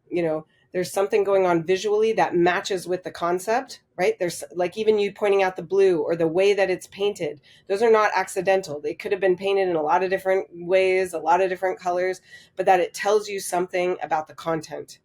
Speaker 3: there's something going on visually that matches with the concept, right? There's like even you pointing out the blue or the way that it's painted. Those are not accidental. They could have been painted in a lot of different ways, a lot of different colors, but that it tells you something about the content.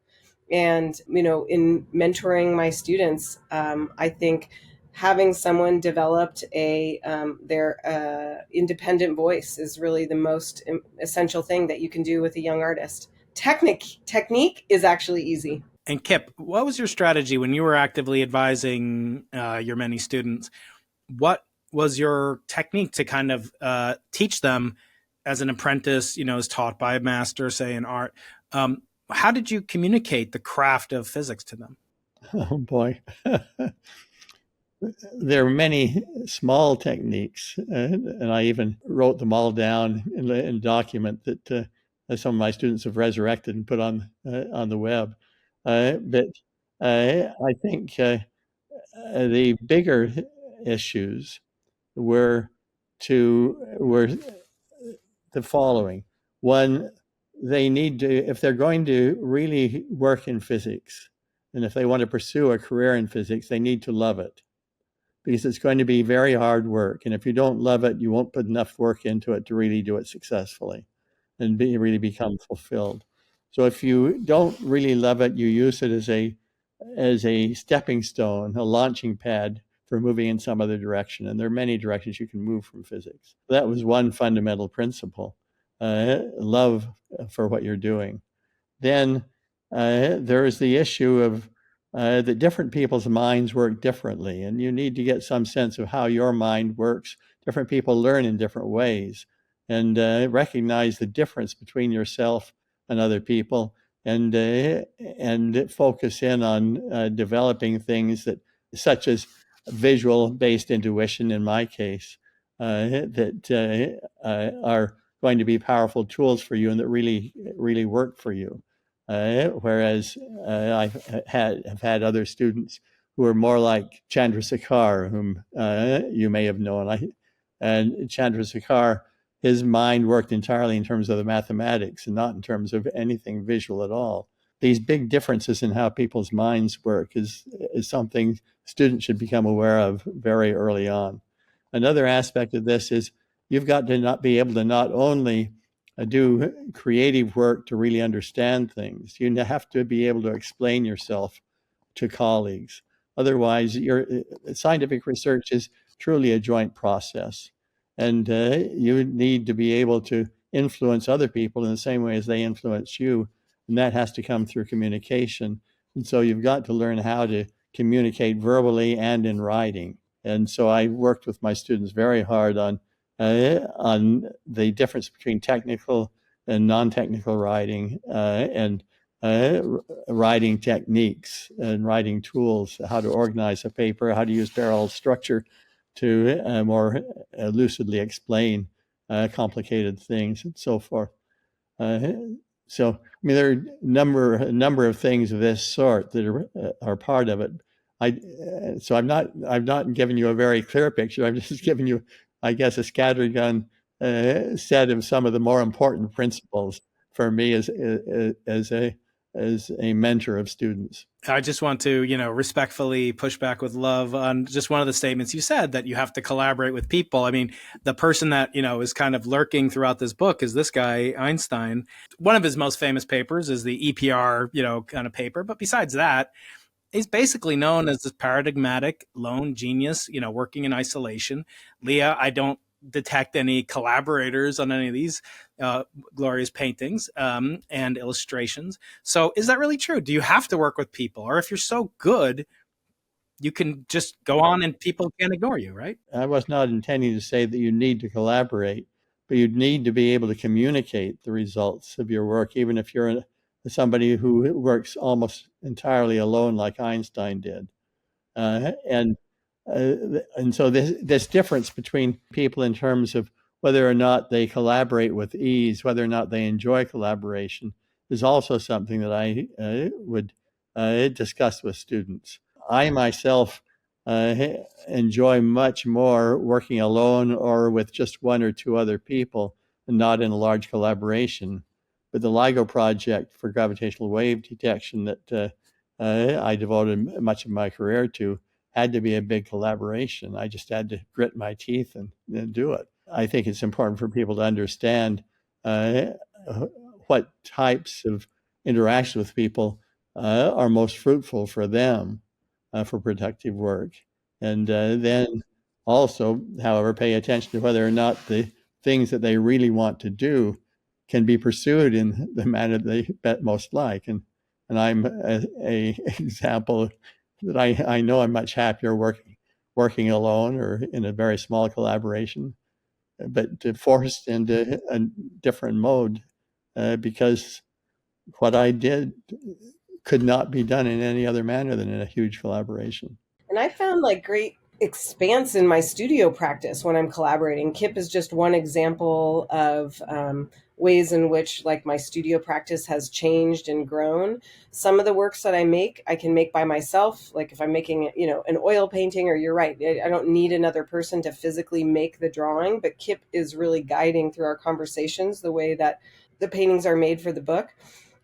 Speaker 3: And, in mentoring my students, I think having someone developed their independent voice is really the most essential thing that you can do with a young artist. Technique is actually easy.
Speaker 2: And Kip, what was your strategy when you were actively advising your many students? What was your technique to kind of teach them as an apprentice, is taught by a master, say in art? How did you communicate the craft of physics to them?
Speaker 4: Oh boy. There are many small techniques, and I even wrote them all down in a document that some of my students have resurrected and put on the web. But I think the bigger issues were the following. One, they need to, if they're going to really work in physics, and if they want to pursue a career in physics, they need to love it, because it's going to be very hard work. And if you don't love it, you won't put enough work into it to really do it successfully and really become fulfilled. So if you don't really love it, you use it as a stepping stone, a launching pad for moving in some other direction. And there are many directions you can move from physics. That was one fundamental principle, love for what you're doing. Then there is the issue of that different people's minds work differently, and you need to get some sense of how your mind works. Different people learn in different ways, and recognize the difference between yourself and other people, and focus in on developing things such as visual-based intuition, in my case, that are going to be powerful tools for you and that really work for you. Whereas I have had other students who are more like Chandrasekhar, whom you may have known. And Chandrasekhar his mind worked entirely in terms of the mathematics and not in terms of anything visual at all. These big differences in how people's minds work is something students should become aware of very early on. Another aspect of this is you've got to not be able to not only do creative work to really understand things, you have to be able to explain yourself to colleagues. Otherwise, your scientific research is truly a joint process. And you need to be able to influence other people in the same way as they influence you. And that has to come through communication. And so you've got to learn how to communicate verbally and in writing. And so I worked with my students very hard on the difference between technical and non-technical writing and writing techniques and writing tools, how to organize a paper, how to use parallel structure to more lucidly explain complicated things and so forth. So, I mean, there are a number of things of this sort that are part of it. So I've not given you a very clear picture. I've just given you, I guess, a scattergun set of some of the more important principles for me as a mentor of students.
Speaker 2: I just want to, respectfully push back with love on just one of the statements you said, that you have to collaborate with people. I mean, the person that, is kind of lurking throughout this book is this guy, Einstein. One of his most famous papers is the EPR, kind of paper. But besides that, he's basically known as this paradigmatic lone genius, working in isolation. Lia, I don't detect any collaborators on any of these glorious paintings and illustrations. So is that really true? Do you have to work with people? Or if you're so good, you can just go on and people can't ignore you, right?
Speaker 4: I was not intending to say that you need to collaborate, but you need to be able to communicate the results of your work, even if you're somebody who works almost entirely alone like Einstein did. And so this difference between people in terms of whether or not they collaborate with ease, whether or not they enjoy collaboration, is also something that I would discuss with students. I myself enjoy much more working alone or with just one or two other people and not in a large collaboration. But the LIGO project for gravitational wave detection that I devoted much of my career to had to be a big collaboration. I just had to grit my teeth and do it. I think it's important for people to understand what types of interaction with people are most fruitful for them for productive work. And then also, however, pay attention to whether or not the things that they really want to do can be pursued in the manner they most like. And I'm a example that I know I'm much happier working alone or in a very small collaboration, but forced into a different mode because what I did could not be done in any other manner than in a huge collaboration.
Speaker 3: And I found like great expanse in my studio practice when I'm collaborating. Kip is just one example of ways in which like my studio practice has changed and grown. Some of the works that I make, I can make by myself. Like if I'm making, an oil painting, or you're right, I don't need another person to physically make the drawing, but Kip is really guiding through our conversations the way that the paintings are made for the book.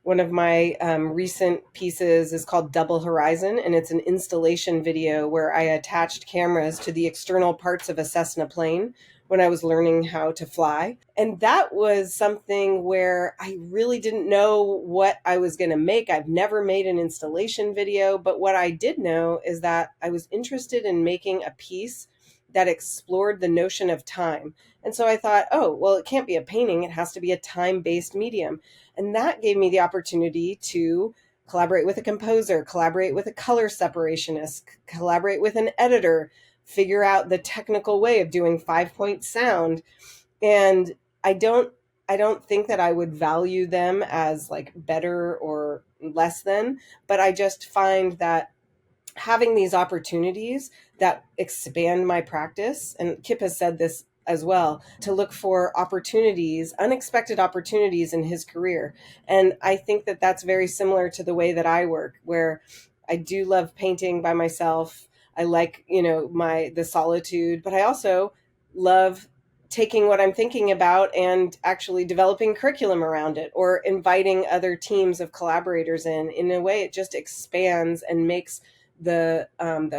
Speaker 3: One of my recent pieces is called Double Horizon, and it's an installation video where I attached cameras to the external parts of a Cessna plane when I was learning how to fly. And that was something where I really didn't know what I was going to make. I've never made an installation video, but what I did know is that I was interested in making a piece that explored the notion of time. And so I thought, oh, well, it can't be a painting. It has to be a time-based medium. And that gave me the opportunity to collaborate with a composer, collaborate with a color separationist, collaborate with an editor, figure out the technical way of doing 5-point sound. And I don't think that I would value them as like better or less than, but I just find that having these opportunities that expand my practice, and Kip has said this as well, to look for opportunities, unexpected opportunities in his career. And I think that that's very similar to the way that I work, where I do love painting by myself. I like, the solitude, but I also love taking what I'm thinking about and actually developing curriculum around it, or inviting other teams of collaborators in a way. It just expands and makes the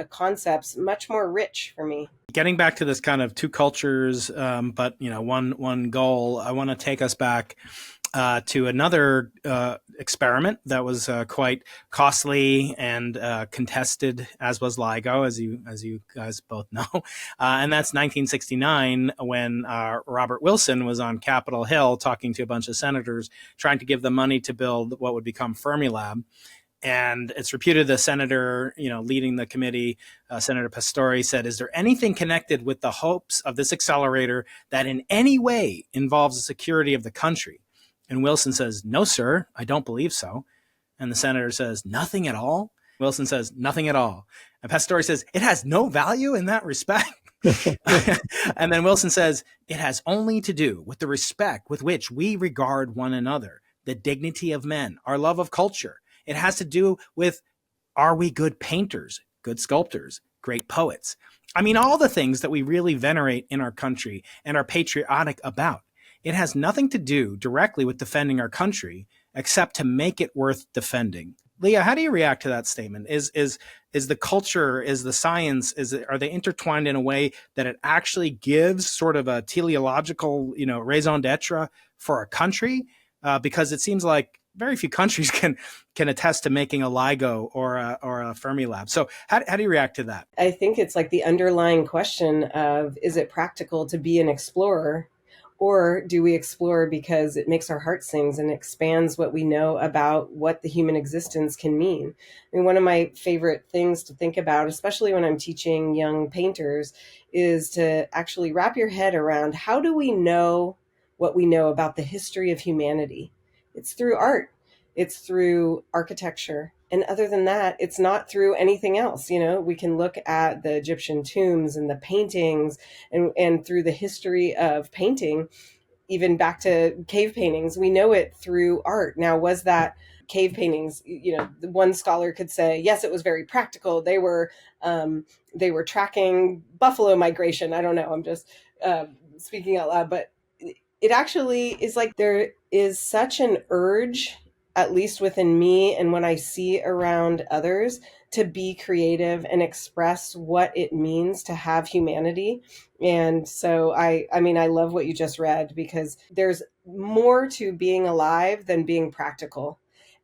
Speaker 3: concepts much more rich for me.
Speaker 2: Getting back to this kind of two cultures, but one goal, I want to take us back to another experiment that was quite costly and contested, as was LIGO, as you guys both know, and that's 1969 when Robert Wilson was on Capitol Hill talking to a bunch of senators, trying to give them money to build what would become Fermilab. And it's reputed the senator, leading the committee, Senator Pastori, said, "Is there anything connected with the hopes of this accelerator that in any way involves the security of the country?" And Wilson says, "No, sir, I don't believe so." And the senator says, "Nothing at all?" Wilson says, "Nothing at all." And Pastori says, "It has no value in that respect." And then Wilson says, "It has only to do with the respect with which we regard one another, the dignity of men, our love of culture. It has to do with, are we good painters, good sculptors, great poets? I mean, all the things that we really venerate in our country and are patriotic about. It has nothing to do directly with defending our country, except to make it worth defending." Lia, how do you react to that statement? Is the culture, is the science, are they intertwined in a way that it actually gives sort of a teleological, raison d'etre for a country? Because it seems like very few countries can attest to making a LIGO or a Fermilab. So how do you react to that?
Speaker 3: I think it's like the underlying question of, is it practical to be an explorer, or do we explore because it makes our heart sings and expands what we know about what the human existence can mean? I mean, one of my favorite things to think about, especially when I'm teaching young painters, is to actually wrap your head around, how do we know what we know about the history of humanity? It's through art. It's through architecture. And other than that, it's not through anything else. We can look at the Egyptian tombs and the paintings, and through the history of painting, even back to cave paintings, we know it through art. Now, was that cave paintings, one scholar could say, yes, it was very practical. They were tracking buffalo migration. I don't know. I'm just speaking out loud, but it actually is like there is such an urge, at least within me and when I see around others, to be creative and express what it means to have humanity. And so I mean, I love what you just read, because there's more to being alive than being practical.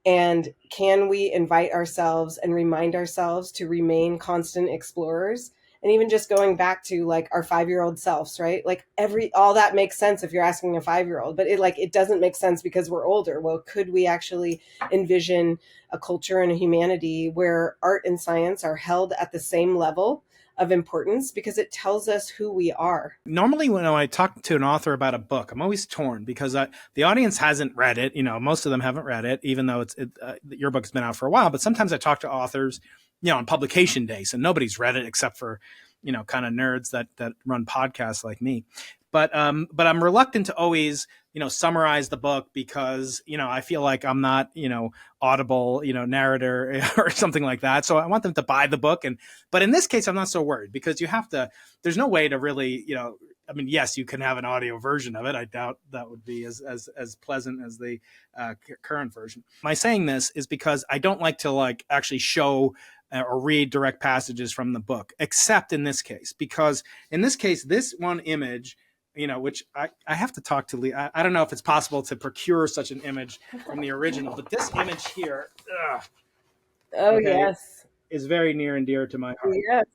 Speaker 3: And can we invite ourselves and remind ourselves to remain constant explorers? And even just going back to like our 5-year-old selves, right? Like all that makes sense if you're asking a 5-year-old, but it doesn't make sense because we're older. Well, could we actually envision a culture and a humanity where art and science are held at the same level of importance, because it tells us who we are?
Speaker 2: Normally, when I talk to an author about a book, I'm always torn because the audience hasn't read it. Most of them haven't read it, even though your book's been out for a while. But sometimes I talk to authors, on publication day, so nobody's read it except for, kind of nerds that run podcasts like me. But I'm reluctant to always, summarize the book because, I feel like I'm not, audible, narrator or something like that. So I want them to buy the book. But in this case, I'm not so worried, because there's no way to really, I mean, yes, you can have an audio version of it. I doubt that would be as pleasant as the current version. My saying this is because I don't like to actually show or read direct passages from the book, except in this case, because in this case, this one image, which I have to talk to Lia. I don't know if it's possible to procure such an image from the original, but this image here,
Speaker 3: Yes,
Speaker 2: is very near and dear to my heart.
Speaker 3: yes.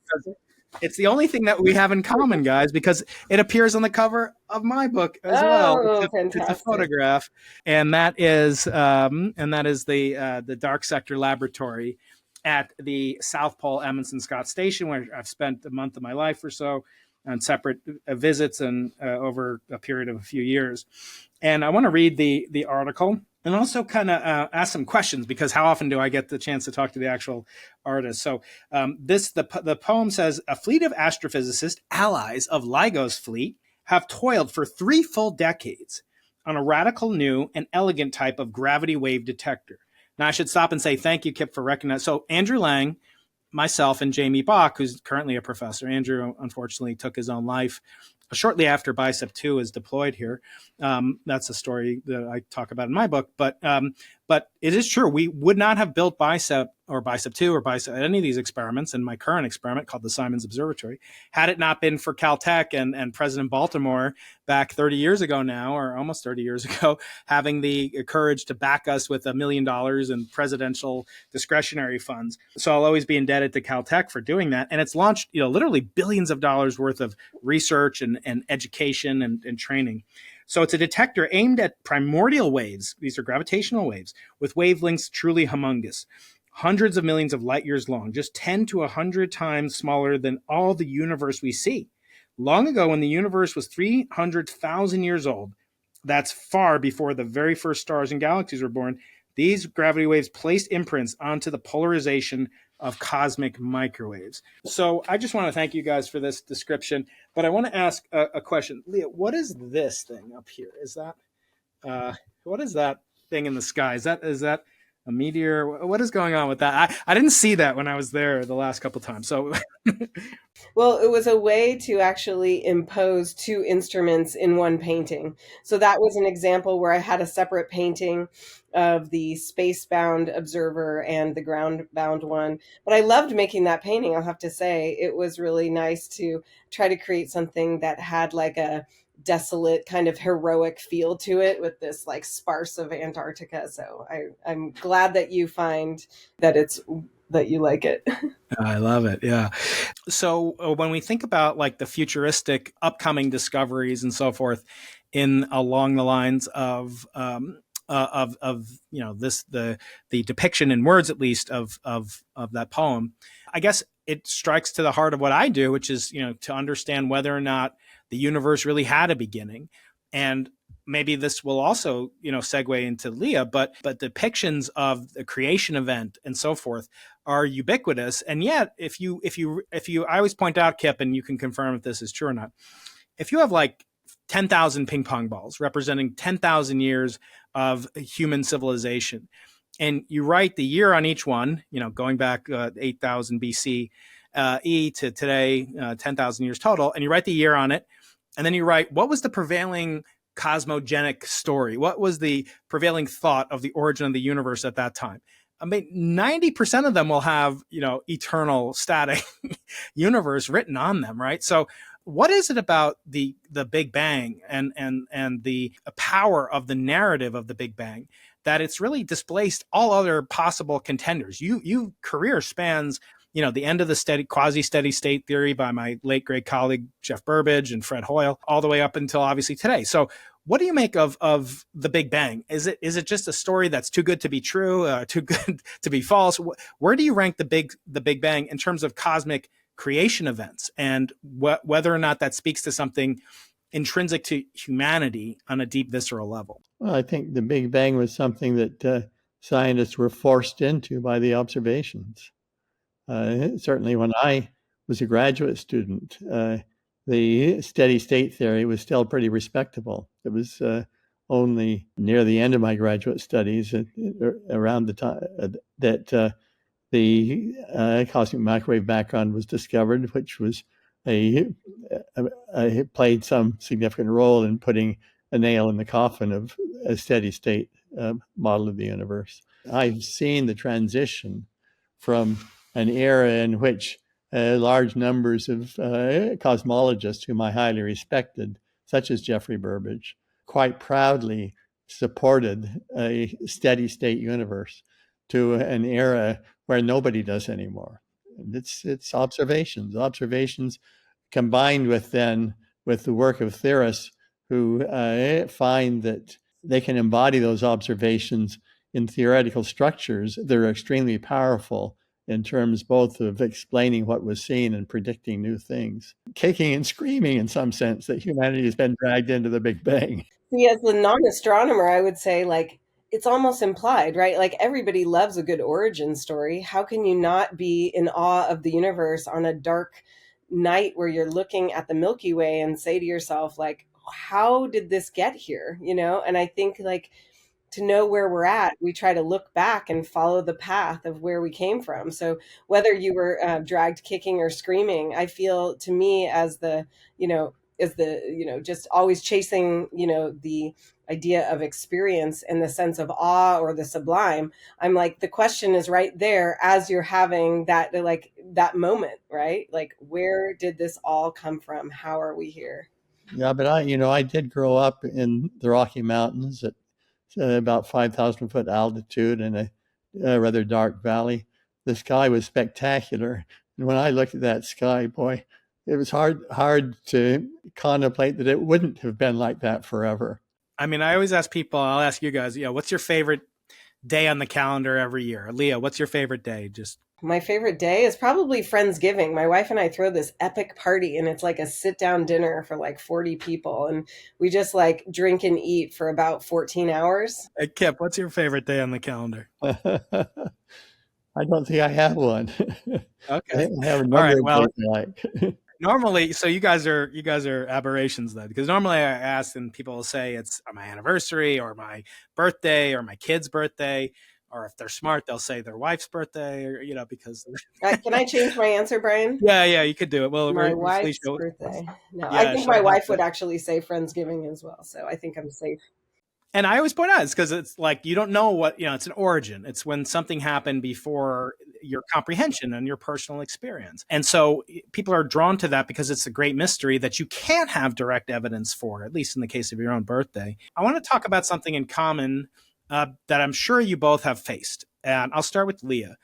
Speaker 2: It's the only thing that we have in common, guys, because it appears on the cover of my book as well. It's a photograph, and that is the Dark Sector Laboratory at the South Pole Amundsen Scott Station, where I've spent a month of my life or so on separate visits and over a period of a few years. And I want to read the article and also kind of ask some questions, because how often do I get the chance to talk to the actual artist? So the poem says, "A fleet of astrophysicists, allies of LIGO's fleet, have toiled for 3 full decades on a radical new and elegant type of gravity wave detector." Now, I should stop and say thank you, Kip, for recognizing. So Andrew Lang, myself, and Jamie Bach, who's currently a professor. Andrew, unfortunately, took his own life shortly after Bicep 2 is deployed here. That's a story that I talk about in my book. But it is true. We would not have built Bicep or Bicep 2 or Bicep, any of these experiments, and my current experiment called the Simons Observatory, had it not been for Caltech and President Baltimore back 30 years ago now, or almost 30 years ago, having the courage to back us with $1 million in presidential discretionary funds. So I'll always be indebted to Caltech for doing that. And it's launched, literally billions of dollars worth of research and education and training. So it's a detector aimed at primordial waves. These are gravitational waves with wavelengths truly humongous, hundreds of millions of light years long, just 10 to 100 times smaller than all the universe we see. Long ago, when the universe was 300,000 years old, that's far before the very first stars and galaxies were born, these gravity waves placed imprints onto the polarization of cosmic microwaves. So I just want to thank you guys for this description, but I want to ask a question. Lia, what is this thing up here? Is that, what is that thing in the sky? Is that a meteor? What is going on with that? I didn't see that when I was there the last couple of times. So
Speaker 3: Well, it was a way to actually impose two instruments in one painting. So that was an example where I had a separate painting of the space-bound observer and the ground-bound one. But I loved making that painting, I'll have to say. It was really nice to try to create something that had like a desolate kind of heroic feel to it with this like sparse of Antarctica. So I'm glad that you find that you like it.
Speaker 2: I love it. Yeah. So when we think about like the futuristic upcoming discoveries and so forth, in along the lines of this the depiction in words at least of that poem, I guess it strikes to the heart of what I do, which is to understand whether or not the universe really had a beginning. And maybe this will also segue into Lia, but depictions of the creation event and so forth are ubiquitous. And yet if you I always point out, Kip, and you can confirm if this is true or not, if you have like 10,000 ping pong balls representing 10,000 years of human civilization, and you write the year on each one, going back 8,000 BC to today, 10,000 years total, and you write the year on it, and then you write what was the prevailing cosmogenic story, what was the prevailing thought of the origin of the universe at that time. I mean, 90% of them will have, eternal static universe written on them, right? So what is it about the Big Bang and the power of the narrative of the Big Bang that it's really displaced all other possible contenders? You career spans, the end of the quasi-steady state theory by my late great colleague Jeff Burbidge and Fred Hoyle, all the way up until obviously today. So what do you make of the Big Bang? Is it just a story that's too good to be true, too good to be false? Where do you rank the Big Bang in terms of cosmic creation events, and whether or not that speaks to something intrinsic to humanity on a deep visceral level?
Speaker 4: Well, I think the Big Bang was something that scientists were forced into by the observations. Certainly when I was a graduate student, the steady state theory was still pretty respectable. It was only near the end of my graduate studies, around the time that the cosmic microwave background was discovered, which was played some significant role in putting a nail in the coffin of a steady state model of the universe. I've seen the transition from an era in which large numbers of cosmologists whom I highly respected, such as Jeffrey Burbidge, quite proudly supported a steady state universe, to an era where nobody does anymore. It's observations combined with the work of theorists who find that they can embody those observations in theoretical structures that are extremely powerful in terms both of explaining what was seen and predicting new things. Kicking and screaming in some sense that humanity has been dragged into the Big Bang.
Speaker 3: See, as a non-astronomer, I would say like it's almost implied, right? Like everybody loves a good origin story. How can you not be in awe of the universe on a dark night where you're looking at the Milky Way and say to yourself, like, how did this get here? And I think like to know where we're at, we try to look back and follow the path of where we came from. So whether you were dragged kicking or screaming, I feel to me as the, just always chasing, the idea of experience and the sense of awe or the sublime. I'm like, the question is right there as you're having that, like that moment, right? Like, where did this all come from? How are we here?
Speaker 4: Yeah, but I did grow up in the Rocky Mountains at about 5,000 foot altitude in a rather dark valley. The sky was spectacular, and when I looked at that sky, boy, it was hard to contemplate that it wouldn't have been like that forever.
Speaker 2: I mean, I always ask people, I'll ask you guys, what's your favorite day on the calendar every year? Lia, what's your favorite day? Just
Speaker 3: My favorite day is probably Friendsgiving. My wife and I throw this epic party, and it's like a sit down dinner for like 40 people. And we just like drink and eat for about 14 hours.
Speaker 2: Hey, Kip, what's your favorite day on the calendar?
Speaker 4: I don't think I have one.
Speaker 2: Okay.
Speaker 4: I have a
Speaker 2: All right.
Speaker 4: number of
Speaker 2: Well,
Speaker 4: days I like.
Speaker 2: normally, so you guys are aberrations then, because normally I ask and people will say it's my anniversary or my birthday or my kid's birthday, or if they're smart, they'll say their wife's birthday, or because
Speaker 3: Can I change my answer, Brian?
Speaker 2: yeah, you could do it. Well,
Speaker 3: My wife's birthday. No, I think my wife would actually say Friendsgiving as well. So I think I'm safe.
Speaker 2: And I always point out it's because it's like you don't know what it's an origin. It's when something happened before your comprehension and your personal experience. And so people are drawn to that because it's a great mystery that you can't have direct evidence for, at least in the case of your own birthday. I want to talk about something in common that I'm sure you both have faced. And I'll start with Lia.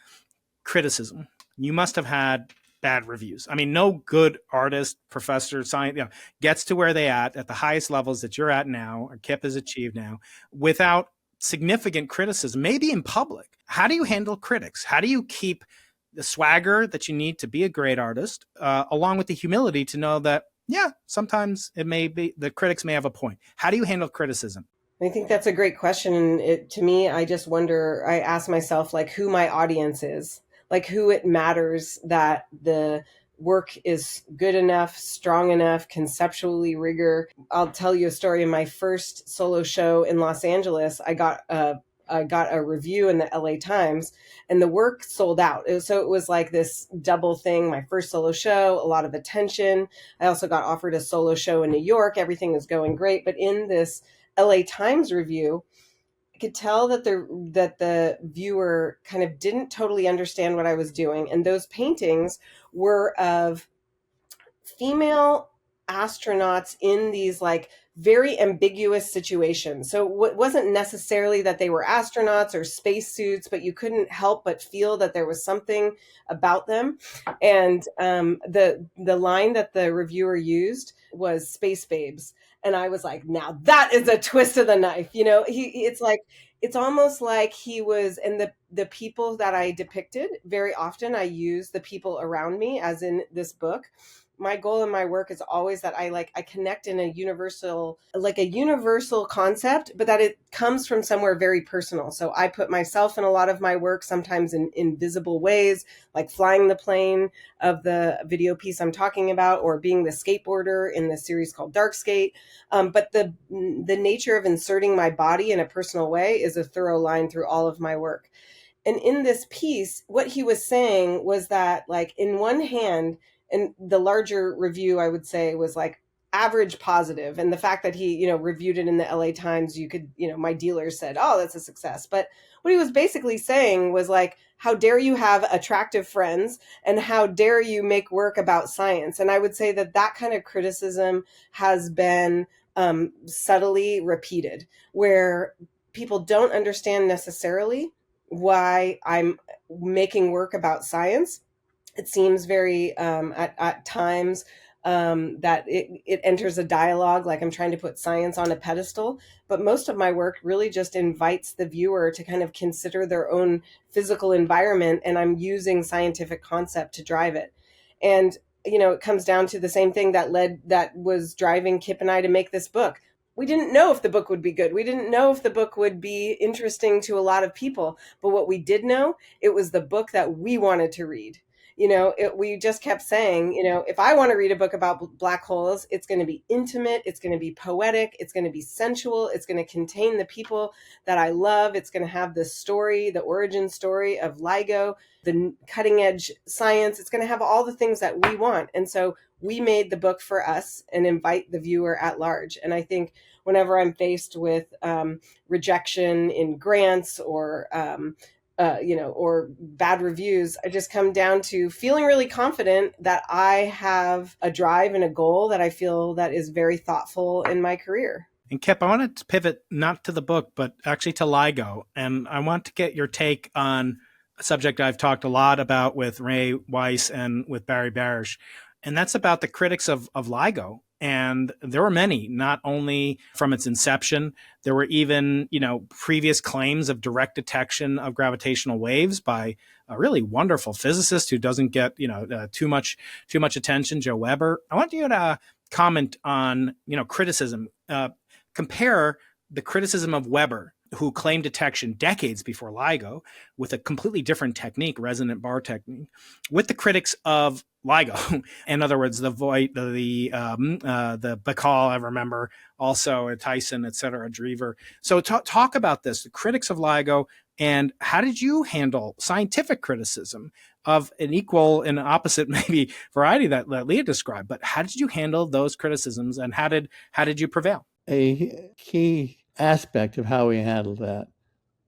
Speaker 2: Criticism. You must have had bad reviews. I mean, no good artist, professor, science, gets to where they at the highest levels that you're at now, or Kip has achieved now, without significant criticism, maybe in public. How do you handle critics? How do you keep the swagger that you need to be a great artist, along with the humility to know that, sometimes it may be the critics may have a point. How do you handle criticism?
Speaker 3: I think that's a great question. And to me, I ask myself, like, who my audience is, like who it matters that the work is good enough, strong enough, conceptually rigor. I'll tell you a story. In my first solo show in Los Angeles, I got a review in the LA Times, and the work sold out. So it was like this double thing. My first solo show, a lot of attention. I also got offered a solo show in New York. Everything was going great. But in this LA Times review, I could tell that the viewer kind of didn't totally understand what I was doing. And those paintings were of female astronauts in these like very ambiguous situations. So it wasn't necessarily that they were astronauts or spacesuits, but you couldn't help but feel that there was something about them. And the line that the reviewer used was "space babes." And I was like, now that is a twist of the knife. It's almost like he was, and the people that I depicted, very often I use the people around me, as in this book. My goal in my work is always that I connect in a universal concept, but that it comes from somewhere very personal. So I put myself in a lot of my work, sometimes in invisible ways, like flying the plane of the video piece I'm talking about, or being the skateboarder in the series called Dark Skate. But the nature of inserting my body in a personal way is a thorough line through all of my work. And in this piece, what he was saying was that, like, in one hand, and the larger review, I would say, was like average positive. And the fact that he, reviewed it in the LA Times, you could, my dealer said, oh, that's a success. But what he was basically saying was like, how dare you have attractive friends, and how dare you make work about science? And I would say that kind of criticism has been subtly repeated, where people don't understand necessarily why I'm making work about science. It seems very, at times, that it enters a dialogue, like I'm trying to put science on a pedestal. But most of my work really just invites the viewer to kind of consider their own physical environment, and I'm using scientific concept to drive it. And, it comes down to the same thing that was driving Kip and I to make this book. We didn't know if the book would be good. We didn't know if the book would be interesting to a lot of people. But what we did know, it was the book that we wanted to read. we just kept saying, if I want to read a book about black holes, it's going to be intimate, it's going to be poetic, it's going to be sensual, it's going to contain the people that I love, it's going to have the story, the origin story of LIGO, the cutting edge science, it's going to have all the things that we want. And so we made the book for us and invite the viewer at large. And I think whenever I'm faced with rejection in grants or or bad reviews, I just come down to feeling really confident that I have a drive and a goal that I feel that is very thoughtful in my career.
Speaker 2: And Kip, I wanted to pivot not to the book, but actually to LIGO. And I want to get your take on a subject I've talked a lot about with Ray Weiss and with Barish. And that's about the critics of LIGO. And there were many, not only from its inception, there were even, previous claims of direct detection of gravitational waves by a really wonderful physicist who doesn't get, too much attention, Joe Weber. I want you to comment on, criticism. Compare the criticism of Weber, who claimed detection decades before LIGO with a completely different technique, resonant bar technique, with the critics of LIGO. In other words, the Bacall, I remember, also Tyson, et cetera, Drever. So talk about this, the critics of LIGO, and how did you handle scientific criticism of an equal and opposite maybe variety that Lia described? But how did you handle those criticisms, and how did you prevail?
Speaker 4: A key aspect of how we handled that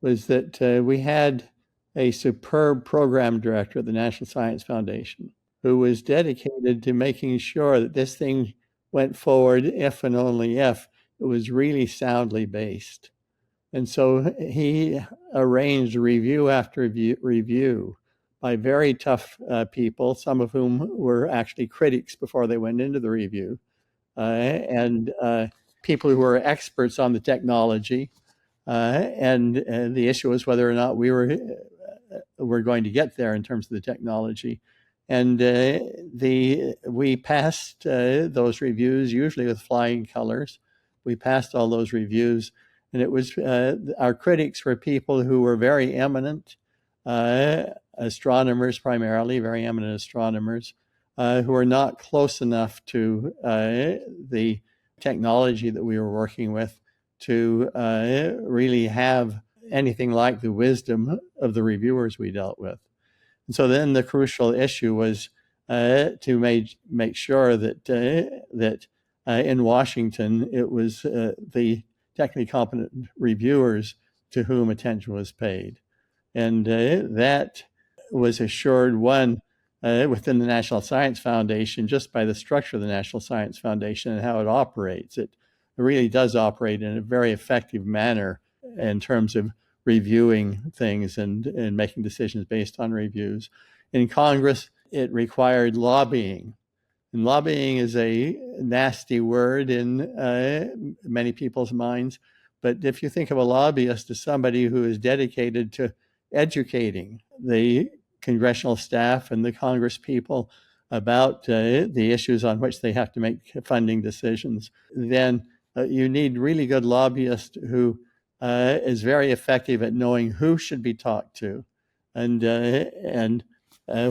Speaker 4: was that we had a superb program director at the National Science Foundation who was dedicated to making sure that this thing went forward if and only if it was really soundly based. And so he arranged review after review by very tough people, some of whom were actually critics before they went into the review, and people who were experts on the technology. And the issue was whether or not we were going to get there in terms of the technology. And we passed those reviews, usually with flying colors. We passed all those reviews, and it was our critics were people who were very eminent, astronomers primarily, very eminent astronomers, who were not close enough to the technology that we were working with to really have anything like the wisdom of the reviewers we dealt with. And so then the crucial issue was to make sure that in Washington it was the technically competent reviewers to whom attention was paid. And that was assured, one, within the National Science Foundation, just by the structure of the National Science Foundation and how it operates. It really does operate in a very effective manner in terms of reviewing things and making decisions based on reviews. In Congress, it required lobbying. And lobbying is a nasty word in many people's minds. But if you think of a lobbyist as somebody who is dedicated to educating the congressional staff and the Congress people about the issues on which they have to make funding decisions, then you need really good lobbyists who is very effective at knowing who should be talked to and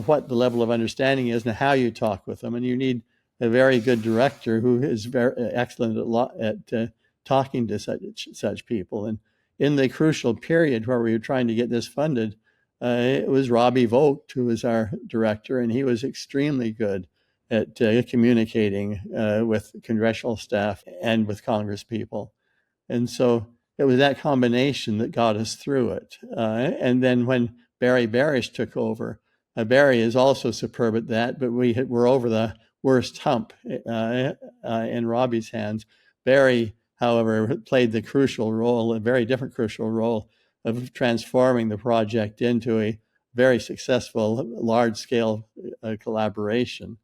Speaker 4: what the level of understanding is and how you talk with them. And you need a very good director who is very excellent at talking to such people. And in the crucial period where we were trying to get this funded, it was Robbie Vogt who was our director, and he was extremely good at communicating with congressional staff and with Congress people. And so it was that combination that got us through it. And then when Barish took over, Barry is also superb at that, but we're over the worst hump in Robbie's hands. Barry, however, played the crucial role, a very different crucial role, of transforming the project into a very successful, large-scale collaboration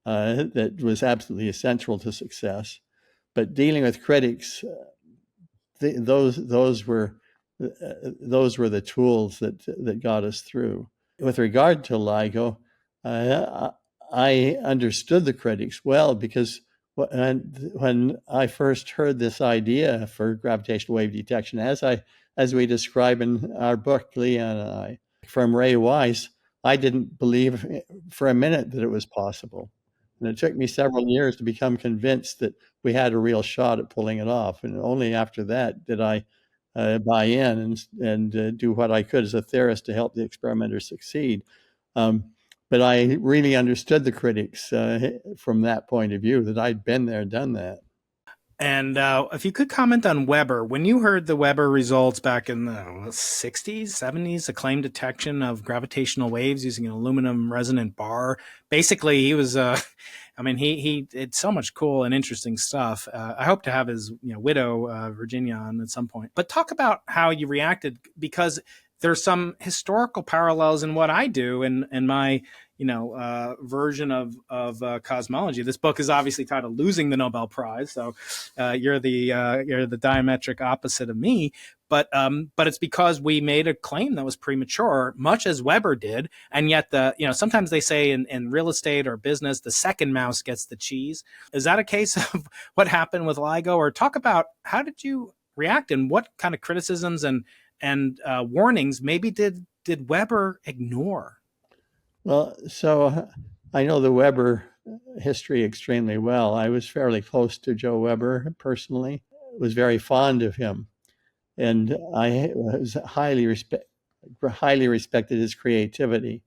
Speaker 4: that was absolutely essential to success. But dealing with critics, those were the tools that got us through. With regard to LIGO, I understood the critics well because when I first heard this idea for gravitational wave detection, as we describe in our book, Lia and I, from Ray Weiss, I didn't believe for a minute that it was possible. And it took me several years to become convinced that we had a real shot at pulling it off. And only after that did I buy in and do what I could as a theorist to help the experimenters succeed. Um, but I really understood the critics from that point of view, that I'd been there, done that.
Speaker 2: And if you could comment on Weber, when you heard the Weber results back in the 60s, 70s, acclaimed detection of gravitational waves using an aluminum resonant bar, basically he was, I mean, he did so much cool and interesting stuff. I hope to have his widow, Virginia, on at some point. But talk about how you reacted, because there's some historical parallels in what I do and my version of cosmology. This book is obviously titled "Losing the Nobel Prize," so you're the diametric opposite of me. But it's because we made a claim that was premature, much as Weber did, and yet sometimes they say in real estate or business, the second mouse gets the cheese. Is that a case of what happened with LIGO? Or talk about how did you react and what kind of criticisms and warnings maybe did Weber ignore?
Speaker 4: Well, so I know the Weber history extremely well. I was fairly close to Joe Weber personally, was very fond of him. And I was highly respected his creativity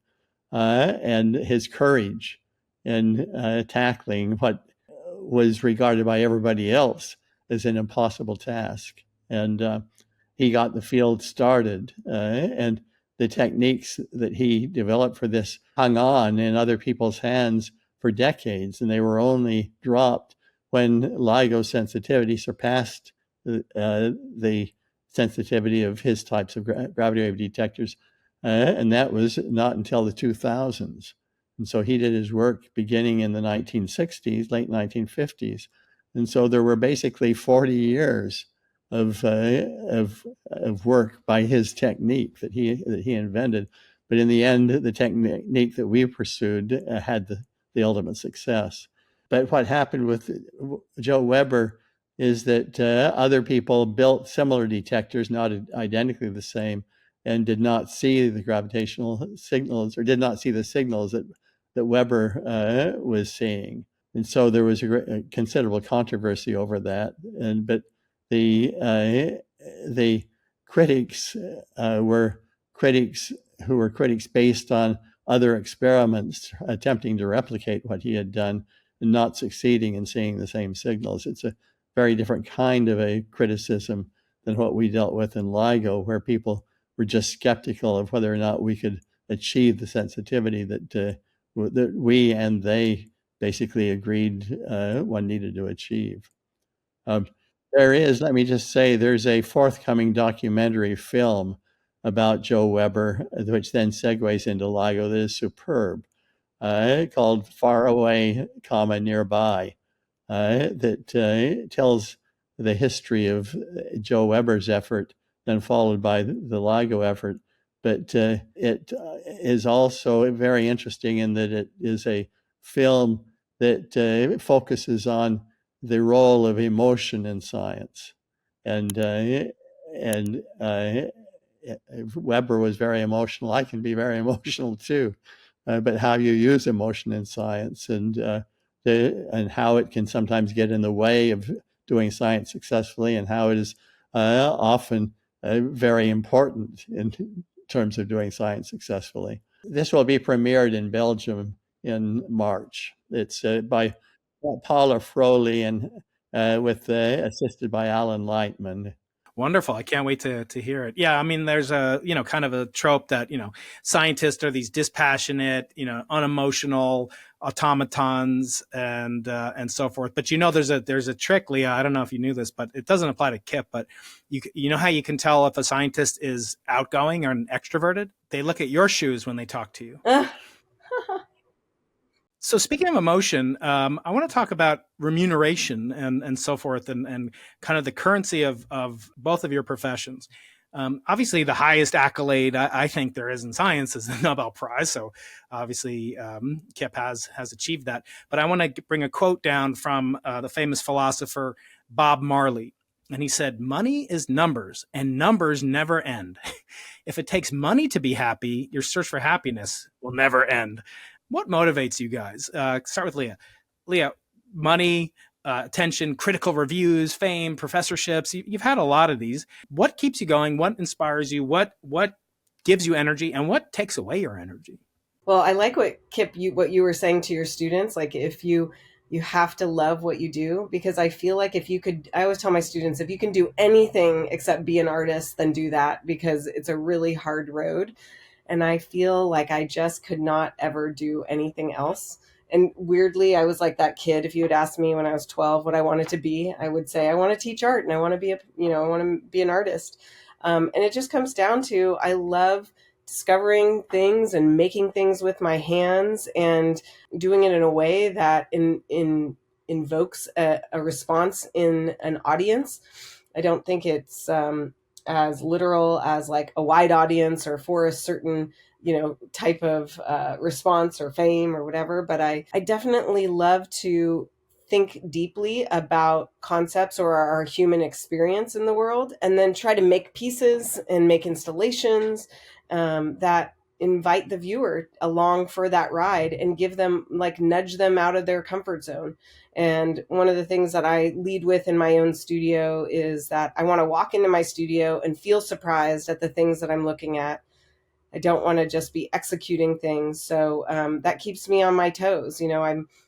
Speaker 4: and his courage in tackling what was regarded by everybody else as an impossible task. And he got the field started, and the techniques that he developed for this hung on in other people's hands for decades, and they were only dropped when LIGO sensitivity surpassed the sensitivity of his types of gravity wave detectors, and that was not until the 2000s. And so he did his work beginning in the 1960s, late 1950s. And so there were basically 40 years of work by his technique that he invented. But in the end, the technique that we pursued had the ultimate success. But what happened with Joe Weber is that other people built similar detectors, not identically the same, and did not see the gravitational signals, or did not see the signals that Weber was seeing. And so there was a considerable controversy over that. But the critics were critics who were critics based on other experiments attempting to replicate what he had done and not succeeding in seeing the same signals. It's a very different kind of a criticism than what we dealt with in LIGO, where people were just skeptical of whether or not we could achieve the sensitivity that we and they basically agreed one needed to achieve. Let me just say, there's a forthcoming documentary film about Joe Weber, which then segues into LIGO, that is superb, called Far Away, Nearby, that tells the history of Joe Weber's effort, then followed by the LIGO effort. But it is also very interesting in that it is a film that focuses on the role of emotion in science. And Weber was very emotional. I can be very emotional too. But how you use emotion in science and how it can sometimes get in the way of doing science successfully, and how it is often very important in terms of doing science successfully. This will be premiered in Belgium in March. It's by Paula Froley and assisted by Alan Lightman.
Speaker 2: Wonderful. I can't wait to hear it. Yeah, I mean, there's a, kind of a trope that, scientists are these dispassionate, unemotional automatons and so forth. But there's a trick, Lia. I don't know if you knew this, but it doesn't apply to Kip. But you know how you can tell if a scientist is outgoing or extroverted? They look at your shoes when they talk to you. So speaking of emotion, I want to talk about remuneration and so forth, and kind of the currency of both of your professions. Obviously, the highest accolade I think there is in science is the Nobel Prize. So obviously, Kip has achieved that. But I want to bring a quote down from the famous philosopher Bob Marley. And he said, money is numbers and numbers never end. If it takes money to be happy, your search for happiness will never end. What motivates you guys? Start with Lia. Lia, money, attention, critical reviews, fame, professorships. You've had a lot of these. What keeps you going? What inspires you? What gives you energy, and what takes away your energy?
Speaker 3: Well, I like what Kip, what you were saying to your students. Like if you have to love what you do, because I feel like if you could, I always tell my students, if you can do anything except be an artist, then do that, because it's a really hard road. And I feel like I just could not ever do anything else. And weirdly, I was like that kid. If you had asked me when I was 12 what I wanted to be, I would say I want to teach art and I want to be I want to be an artist. And it just comes down to, I love discovering things and making things with my hands and doing it in a way that invokes a response in an audience. I don't think it's as literal as like a wide audience or for a certain type of response or fame or whatever, but I definitely love to think deeply about concepts or our human experience in the world, and then try to make pieces and make installations that invite the viewer along for that ride and give them, like, nudge them out of their comfort zone. And one of the things that I lead with in my own studio is that I want to walk into my studio and feel surprised at the things that I'm looking at. I don't want to just be executing things. So that keeps me on my toes.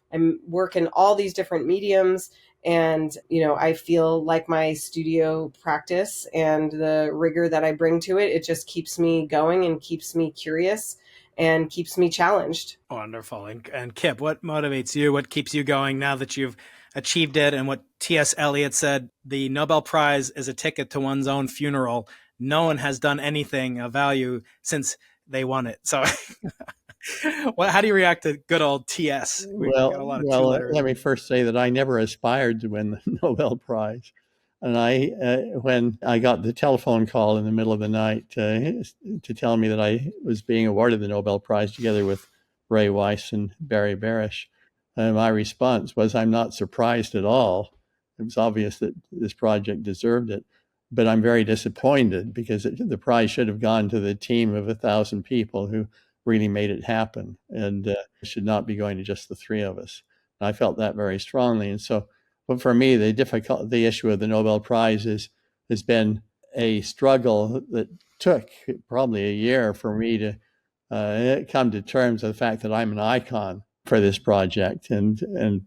Speaker 3: I'm working all these different mediums, and I feel like my studio practice and the rigor that I bring to it, it just keeps me going and keeps me curious and keeps me challenged.
Speaker 2: Wonderful. And Kip, what motivates you? What keeps you going now that you've achieved it? And what T.S. Eliot said, the Nobel Prize is a ticket to one's own funeral. No one has done anything of value since they won it. So how do you react to good old TS? We got a lot of
Speaker 4: let me first say that I never aspired to win the Nobel Prize. And when I got the telephone call in the middle of the night to tell me that I was being awarded the Nobel Prize together with Ray Weiss and Barish, my response was, I'm not surprised at all. It was obvious that this project deserved it. But I'm very disappointed, because the prize should have gone to the team of 1,000 people who really made it happen, and it should not be going to just the three of us. And I felt that very strongly. And so, but for me, the issue of the Nobel Prize has been a struggle that took probably a year for me to come to terms with the fact that I'm an icon for this project, and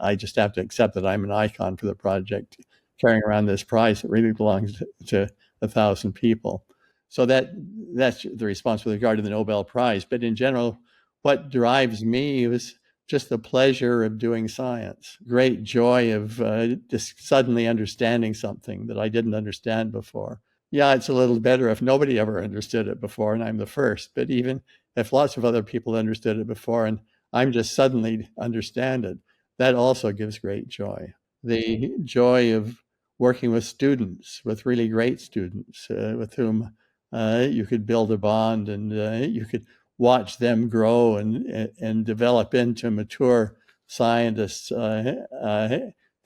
Speaker 4: I just have to accept that I'm an icon for the project, carrying around this prize that really belongs to 1,000 people. So that's the response with regard to the Nobel Prize. But in general, what drives me is just the pleasure of doing science, great joy of just suddenly understanding something that I didn't understand before. Yeah, it's a little better if nobody ever understood it before and I'm the first, but even if lots of other people understood it before and I'm just suddenly understand it, that also gives great joy. The joy of working with students, with really great students, with whom you could build a bond, and you could watch them grow and develop into mature scientists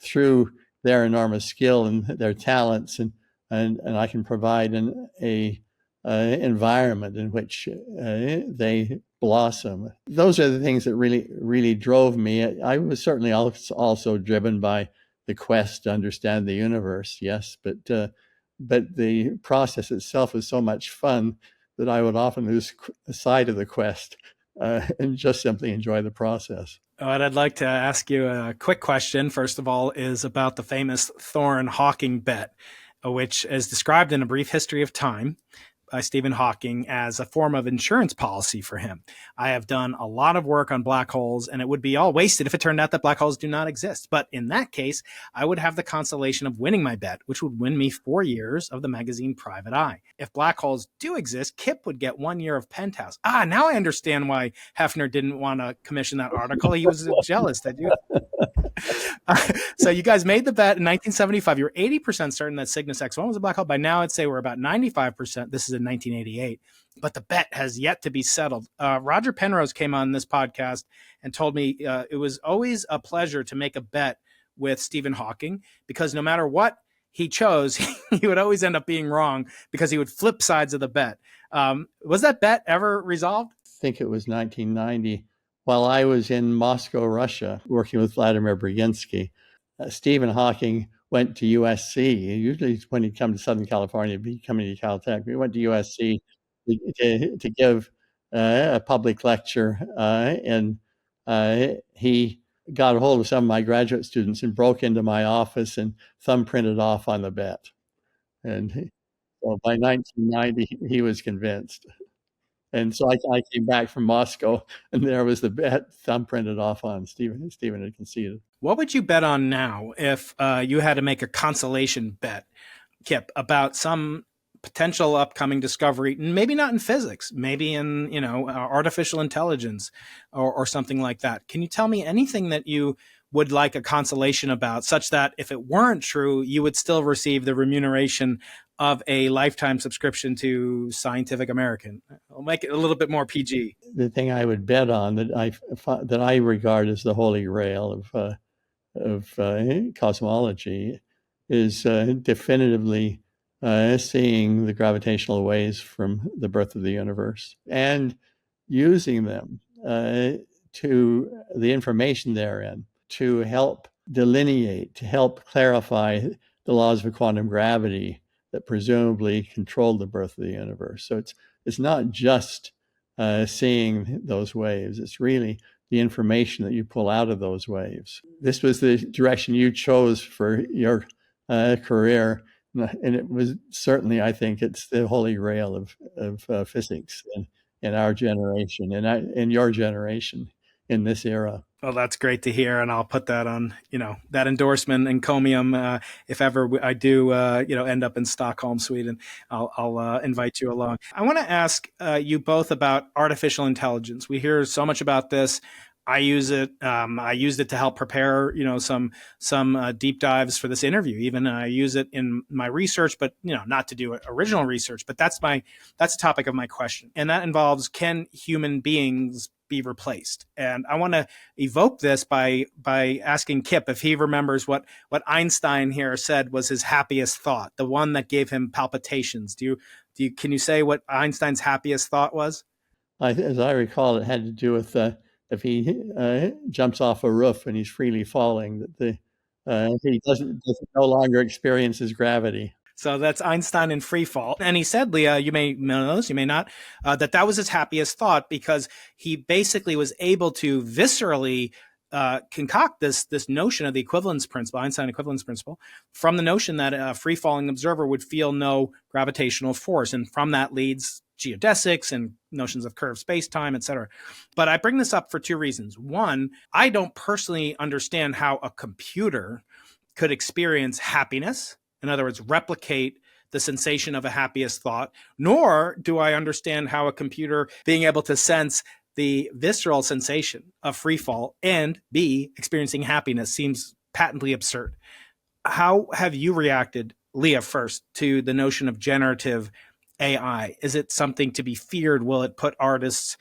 Speaker 4: through their enormous skill and their talents, and I can provide an environment in which they blossom. Those are the things that really drove me. I was certainly also driven by the quest to understand the universe, yes, but the process itself is so much fun that I would often lose sight of the quest and just simply enjoy the process.
Speaker 2: What I'd like to ask you a quick question, first of all, is about the famous Thorne-Hawking bet, which is described in A Brief History of Time by Stephen Hawking as a form of insurance policy for him. I have done a lot of work on black holes, and it would be all wasted if it turned out that black holes do not exist. But in that case, I would have the consolation of winning my bet, which would win me 4 years of the magazine Private Eye. If black holes do exist, Kip would get 1 year of Penthouse. Now I understand why Hefner didn't want to commission that article. He was jealous that you... So you guys made the bet in 1975. You were 80% certain that Cygnus X1 was a black hole. By now, I'd say we're about 95%. This is in 1988. But the bet has yet to be settled. Roger Penrose came on this podcast and told me it was always a pleasure to make a bet with Stephen Hawking, because no matter what he chose, he would always end up being wrong because he would flip sides of the bet. Was that bet ever resolved?
Speaker 4: I think it was 1990. While I was in Moscow, Russia, working with Vladimir Brzezinski, Stephen Hawking went to USC. Usually when he'd come to Southern California, he'd be coming to Caltech. He went to USC to give a public lecture, and he got a hold of some of my graduate students and broke into my office and thumbprinted off on the bet. And so by 1990, he was convinced. And so I came back from Moscow, and there was the bet thumbprinted off on. Stephen had conceded.
Speaker 2: What would you bet on now if you had to make a consolation bet, Kip, about some potential upcoming discovery, maybe not in physics, maybe in, artificial intelligence or something like that? Can you tell me anything that you would like a consolation about, such that if it weren't true, you would still receive the remuneration of a lifetime subscription to Scientific American? I'll make it a little bit more PG.
Speaker 4: The thing I would bet on that I regard as the holy grail of cosmology is definitively seeing the gravitational waves from the birth of the universe and using them to the information therein to help delineate, to help clarify the laws of quantum gravity that presumably controlled the birth of the universe. So it's not just seeing those waves, it's really the information that you pull out of those waves. This was the direction you chose for your career, and it was certainly, I think, it's the holy grail of physics in our generation, in your generation, in this era.
Speaker 2: Well, that's great to hear, and I'll put that on, that endorsement encomium if ever I do, end up in Stockholm, Sweden. I'll invite you along. I want to ask you both about artificial intelligence. We hear so much about this. I use it. I used it to help prepare, some deep dives for this interview. Even I use it in my research, but not to do original research. But that's the topic of my question, and that involves, can human beings be replaced? And I want to evoke this by asking Kip if he remembers what Einstein here said was his happiest thought, the one that gave him palpitations. Can you say what Einstein's happiest thought was?
Speaker 4: As I recall, it had to do with if he jumps off a roof and he's freely falling, that he doesn't no longer experiences gravity.
Speaker 2: So that's Einstein in free fall. And he said, Lia, you may know this, you may not, that was his happiest thought, because he basically was able to viscerally concoct this notion of the equivalence principle, Einstein equivalence principle, from the notion that a free-falling observer would feel no gravitational force. And from that leads geodesics and notions of curved space-time, et cetera. But I bring this up for two reasons. One, I don't personally understand how a computer could experience happiness, in other words, replicate the sensation of a happiest thought, nor do I understand how a computer being able to sense the visceral sensation of free fall and B, experiencing happiness seems patently absurd. How have you reacted, Lia, first, to the notion of generative AI? Is it something to be feared? Will it put artists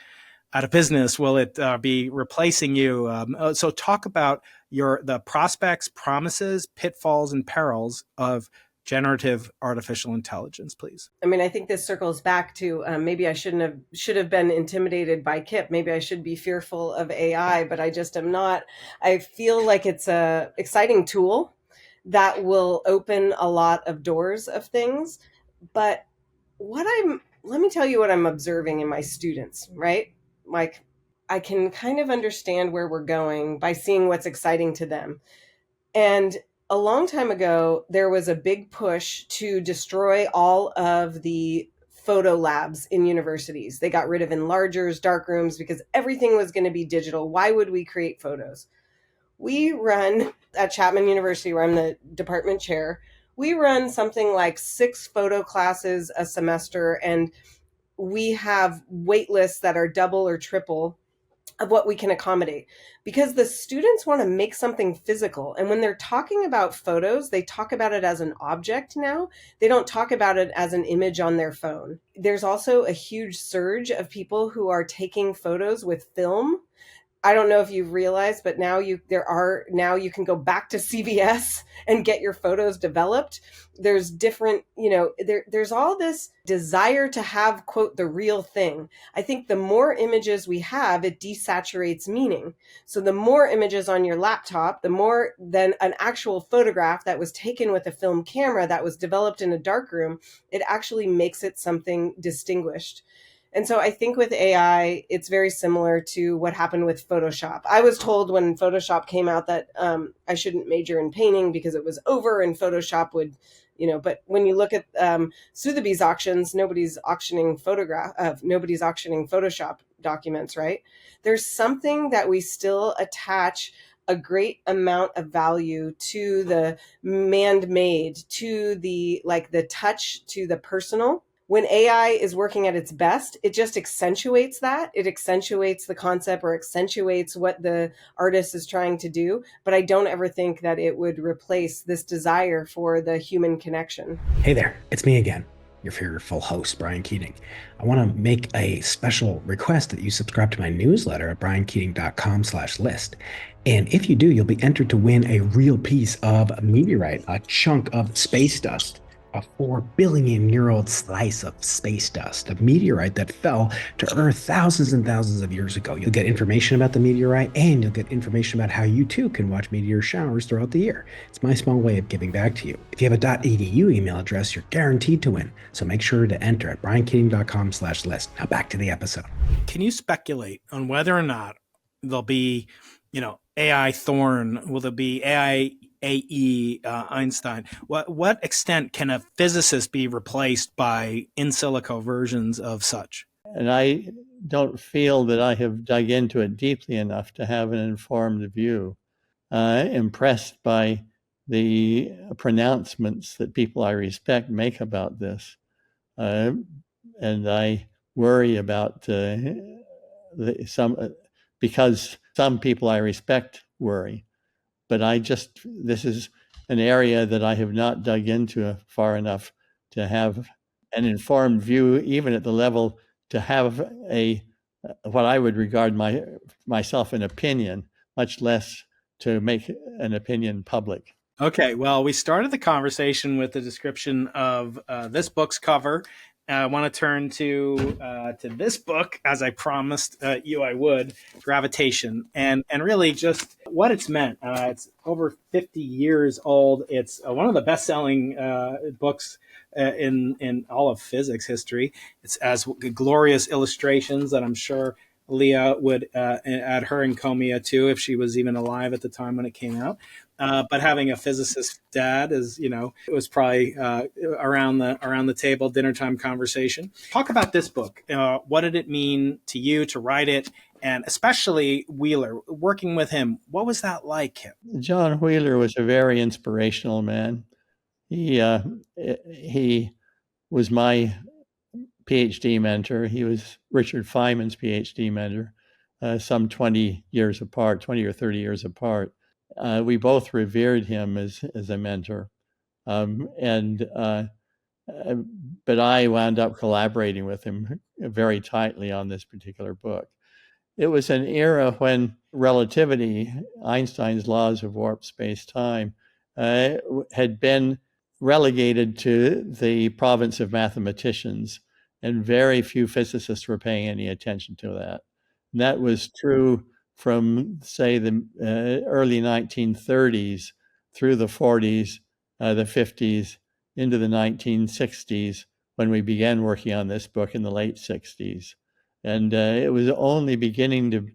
Speaker 2: out of business? Will it be replacing you? So talk about the prospects, promises, pitfalls, and perils of generative artificial intelligence, please.
Speaker 3: I mean, I think this circles back to maybe I should have been intimidated by Kip. Maybe I should be fearful of AI, but I just am not. I feel like it's a exciting tool that will open a lot of doors of things. But let me tell you what I'm observing in my students, right? Like, I can kind of understand where we're going by seeing what's exciting to them. And a long time ago, there was a big push to destroy all of the photo labs in universities. They got rid of enlargers, darkrooms, because everything was going to be digital. Why would we create photos? We run at Chapman University, where I'm the department chair, we run something like 6 photo classes a semester, and we have wait lists that are double or triple of what we can accommodate, because the students want to make something physical. And when they're talking about photos, they talk about it as an object now. They don't talk about it as an image on their phone. There's also a huge surge of people who are taking photos with film. I don't know if you've realized, but now you can go back to CVS and get your photos developed. There's different, there's all this desire to have, quote, the real thing. I think the more images we have, it desaturates meaning. So the more images on your laptop, the more than an actual photograph that was taken with a film camera that was developed in a darkroom, it actually makes it something distinguished. And so I think with AI, it's very similar to what happened with Photoshop. I was told when Photoshop came out that I shouldn't major in painting because it was over and Photoshop would, but when you look at Sotheby's auctions, nobody's auctioning Photoshop documents, right? There's something that we still attach a great amount of value to the man-made, to the touch, to the personal. When AI is working at its best, it just accentuates that. It accentuates the concept or accentuates what the artist is trying to do. But I don't ever think that it would replace this desire for the human connection.
Speaker 1: Hey there, it's me again, your fearful host, Brian Keating. I want to make a special request that you subscribe to my newsletter at briankeating.com/list. And if you do, you'll be entered to win a real piece of a meteorite, a chunk of space dust, a 4 billion-year-old slice of space dust, a meteorite that fell to Earth thousands and thousands of years ago. You'll get information about the meteorite, and you'll get information about how you too can watch meteor showers throughout the year. It's my small way of giving back to you. If you have a .edu email address, you're guaranteed to win. So make sure to enter at briankeating.com/list. Now back to the episode.
Speaker 2: Can you speculate on whether or not there'll be, AI Thorne? Will there be AI Einstein? What extent can a physicist be replaced by in silico versions of such?
Speaker 4: And I don't feel that I have dug into it deeply enough to have an informed view. Impressed by the pronouncements that people I respect make about this. And I worry about because some people I respect worry. But this is an area that I have not dug into far enough to have an informed view, even at the level to have what I would regard myself an opinion, much less to make an opinion public.
Speaker 2: Okay, well, we started the conversation with the description of this book's cover. I want to turn to this book, as I promised you I would, Gravitation, and really just what it's meant. It's over 50 years old. It's one of the best-selling books in all of physics history. It's as glorious illustrations that I'm sure Lia would add her encomia to if she was even alive at the time when it came out. But having a physicist dad it was probably around the table, dinner time conversation. Talk about this book. What did it mean to you to write it? And especially Wheeler, working with him, what was that like, Kip?
Speaker 4: John Wheeler was a very inspirational man. He was my PhD mentor. He was Richard Feynman's PhD mentor, some 20 or 30 years apart. We both revered him as a mentor. But I wound up collaborating with him very tightly on this particular book. It was an era when relativity, Einstein's laws of warped space-time, had been relegated to the province of mathematicians, and very few physicists were paying any attention to that. And that was true from, say, the early 1930s through the 40s, the 50s, into the 1960s, when we began working on this book in the late 60s. And it was only beginning to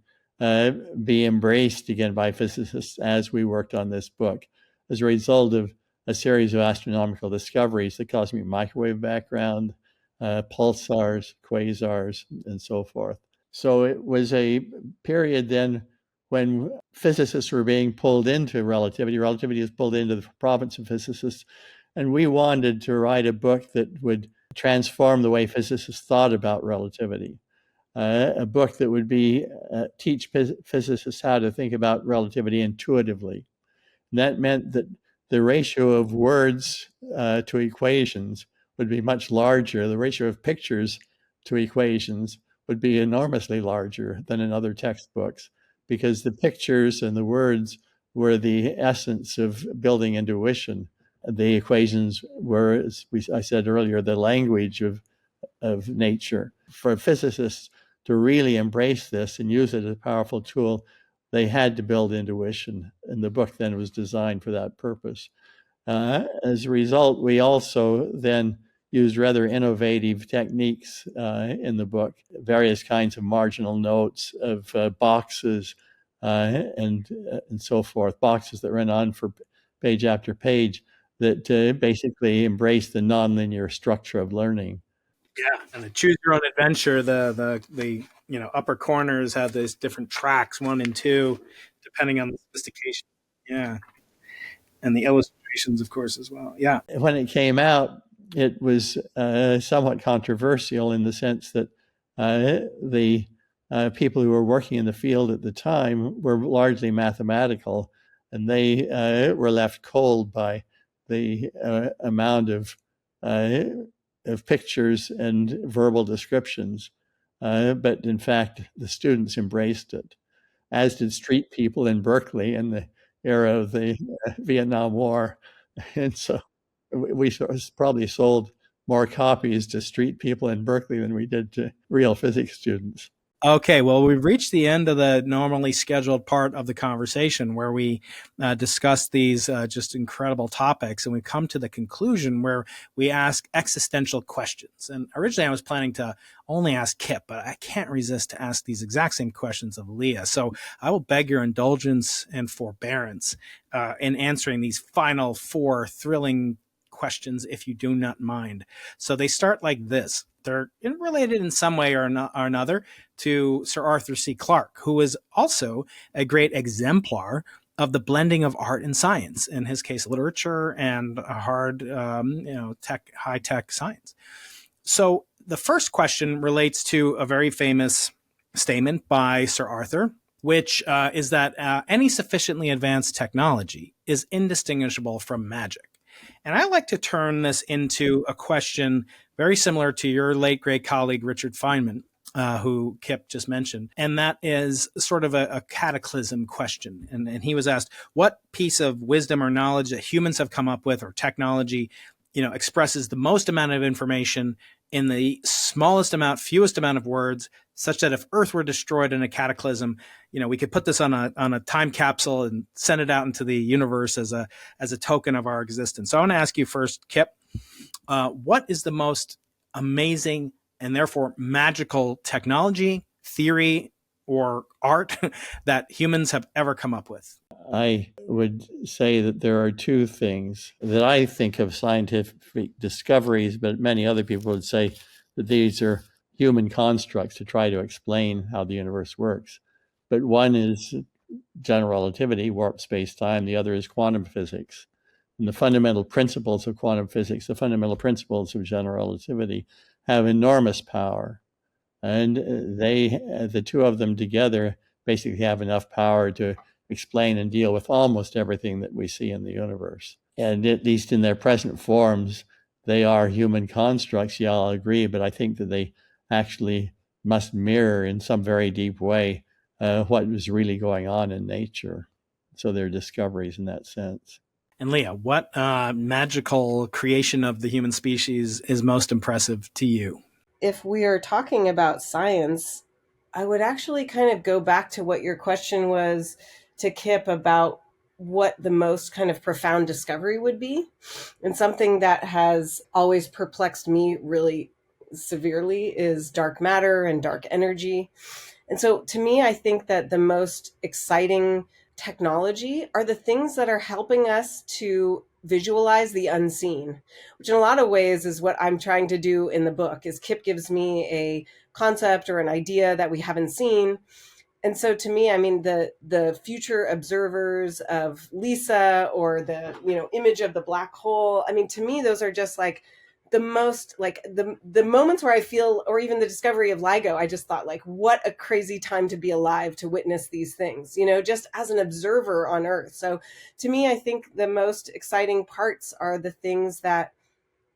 Speaker 4: be embraced again by physicists as we worked on this book, as a result of a series of astronomical discoveries, the cosmic microwave background, pulsars, quasars, and so forth. So it was a period then when physicists were being pulled into relativity. Relativity is pulled into the province of physicists. And we wanted to write a book that would transform the way physicists thought about relativity. A book that would teach physicists how to think about relativity intuitively. And that meant that the ratio of words to equations would be much larger. The ratio of pictures to equations would be enormously larger than in other textbooks, because the pictures and the words were the essence of building intuition. The equations were, as I said earlier, the language of nature. For physicists to really embrace this and use it as a powerful tool, they had to build intuition, and the book then was designed for that purpose. As a result, we also then used rather innovative techniques in the book, various kinds of marginal notes of boxes and so forth, boxes that ran on for page after page that basically embrace the nonlinear structure of learning.
Speaker 2: Yeah, and the choose your own adventure, the upper corners have these different tracks, 1 and 2, depending on the sophistication. Yeah, and the illustrations, of course, as well. Yeah.
Speaker 4: When it came out, it was somewhat controversial in the sense that the people who were working in the field at the time were largely mathematical, and they were left cold by the amount of pictures and verbal descriptions. But in fact, the students embraced it, as did street people in Berkeley in the era of the Vietnam War. And so we probably sold more copies to street people in Berkeley than we did to real physics students.
Speaker 2: Okay, well, we've reached the end of the normally scheduled part of the conversation where we discuss these just incredible topics, and we come to the conclusion where we ask existential questions. And originally I was planning to only ask Kip, but I can't resist to ask these exact same questions of Lia. So I will beg your indulgence and forbearance in answering these final 4 thrilling questions, if you do not mind. So they start like this. They're related in some way or another to Sir Arthur C. Clarke, who is also a great exemplar of the blending of art and science, in his case, literature and hard, high-tech science. So the first question relates to a very famous statement by Sir Arthur, which is that any sufficiently advanced technology is indistinguishable from magic. And I like to turn this into a question very similar to your late great colleague, Richard Feynman, who Kip just mentioned. And that is sort of a cataclysm question. And he was asked, what piece of wisdom or knowledge that humans have come up with, or technology, expresses the most amount of information in the fewest amount of words, such that if Earth were destroyed in a cataclysm, we could put this on a time capsule and send it out into the universe as a token of our existence. So I want to ask you first, Kip, what is the most amazing and therefore magical technology, theory, or art that humans have ever come up with?
Speaker 4: I would say that there are 2 things that I think of scientific discoveries, but many other people would say that these are human constructs to try to explain how the universe works. But one is general relativity, warped space-time. The other is quantum physics. And the fundamental principles of quantum physics, the fundamental principles of general relativity, have enormous power. And the 2 of them together basically have enough power to explain and deal with almost everything that we see in the universe. And at least in their present forms, they are human constructs, yeah, I'll agree, but I think that they actually must mirror in some very deep way what was really going on in nature. So they're discoveries in that sense.
Speaker 2: And Lia, what magical creation of the human species is most impressive to you?
Speaker 3: If we are talking about science, I would actually kind of go back to what your question was to Kip about what the most kind of profound discovery would be. And something that has always perplexed me really severely is dark matter and dark energy. And so to me, I think that the most exciting technology are the things that are helping us to visualize the unseen, which in a lot of ways is what I'm trying to do in the book. Is Kip gives me a concept or an idea that we haven't seen. And so to me, I mean, the future observers of Lisa, or the, image of the black hole, I mean, to me, those are just like the most, like the moments where I feel, or even the discovery of LIGO, I just thought, like, what a crazy time to be alive to witness these things, just as an observer on Earth. So to me, I think the most exciting parts are the things that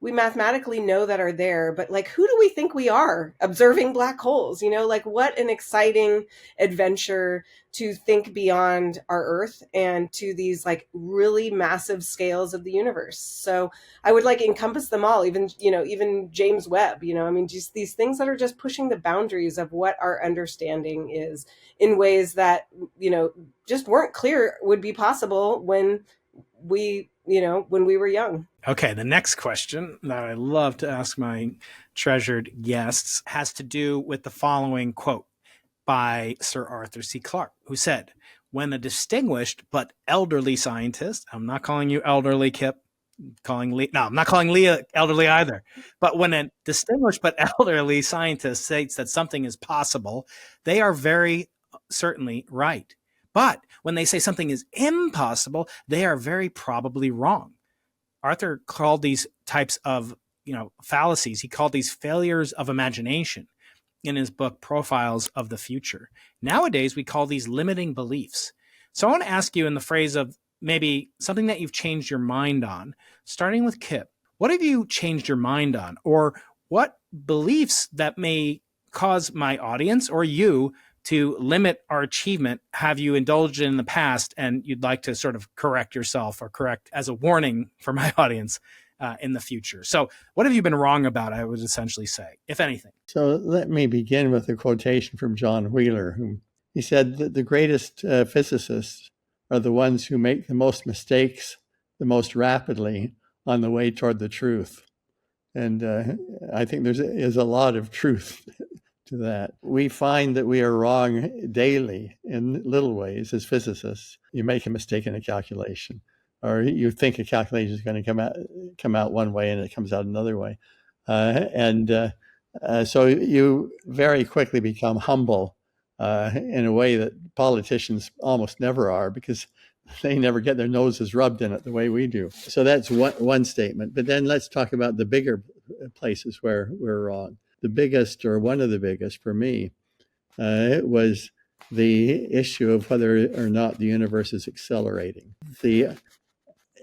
Speaker 3: we mathematically know that are there, but like, who do we think we are observing black holes? Like what an exciting adventure to think beyond our Earth and to these like really massive scales of the universe. So I would like encompass them all, even James Webb, I mean, just these things that are just pushing the boundaries of what our understanding is in ways that, just weren't clear would be possible when we were young.
Speaker 2: Okay, the next question that I love to ask my treasured guests has to do with the following quote by Sir Arthur C. Clarke, who said, when a distinguished but elderly scientist, I'm not calling you elderly, Kip, I'm not calling Lia elderly either, but when a distinguished but elderly scientist states that something is possible, they are very certainly right. But when they say something is impossible, they are very probably wrong. Arthur called these types of, fallacies, he called these failures of imagination in his book, Profiles of the Future. Nowadays, we call these limiting beliefs. So I want to ask you in the phrase of maybe something that you've changed your mind on, starting with Kip. What have you changed your mind on? Or what beliefs that may cause my audience or you to limit our achievement have you indulged in the past and you'd like to sort of correct yourself or correct as a warning for my audience in the future? So what have you been wrong about, I would essentially say, if anything?
Speaker 4: So let me begin with a quotation from John Wheeler, who he said that the greatest physicists are the ones who make the most mistakes the most rapidly on the way toward the truth. And I think there is a lot of truth to that. We find that we are wrong daily in little ways as physicists. You make a mistake in a calculation, or you think a calculation is going to come out one way and it comes out another way. So you very quickly become humble in a way that politicians almost never are, because they never get their noses rubbed in it the way we do. So that's one statement. But then let's talk about the bigger places where we're wrong. The biggest, or one of the biggest for me, was the issue of whether or not the universe is accelerating. The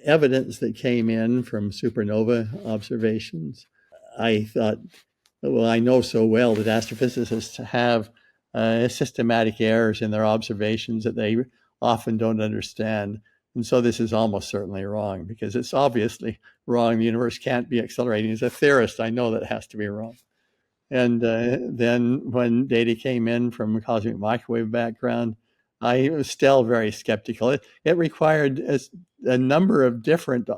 Speaker 4: evidence that came in from supernova observations, I thought, well, I know so well that astrophysicists have systematic errors in their observations that they often don't understand. And so this is almost certainly wrong, because it's obviously wrong. The universe can't be accelerating. As a theorist, I know that it has to be wrong. And then when data came in from a cosmic microwave background, I was still very skeptical. It required a number of different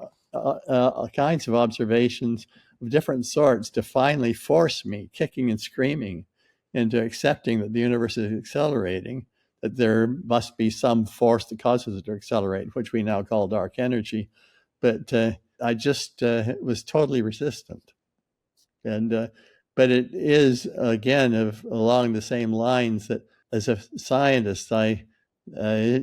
Speaker 4: kinds of observations of different sorts to finally force me, kicking and screaming, into accepting that the universe is accelerating, that there must be some force that causes it to accelerate, which we now call dark energy. But I just was totally resistant. And but it is, again, along the same lines that as a scientist, I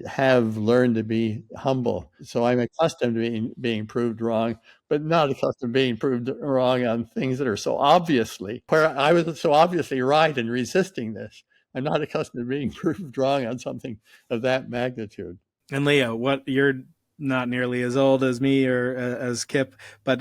Speaker 4: have learned to be humble. So I'm accustomed to being proved wrong, but not accustomed to being proved wrong on things that are so obviously, where I was so obviously right in resisting this. I'm not accustomed to being proved wrong on something of that magnitude.
Speaker 2: And Lia, you're not nearly as old as me or as Kip, but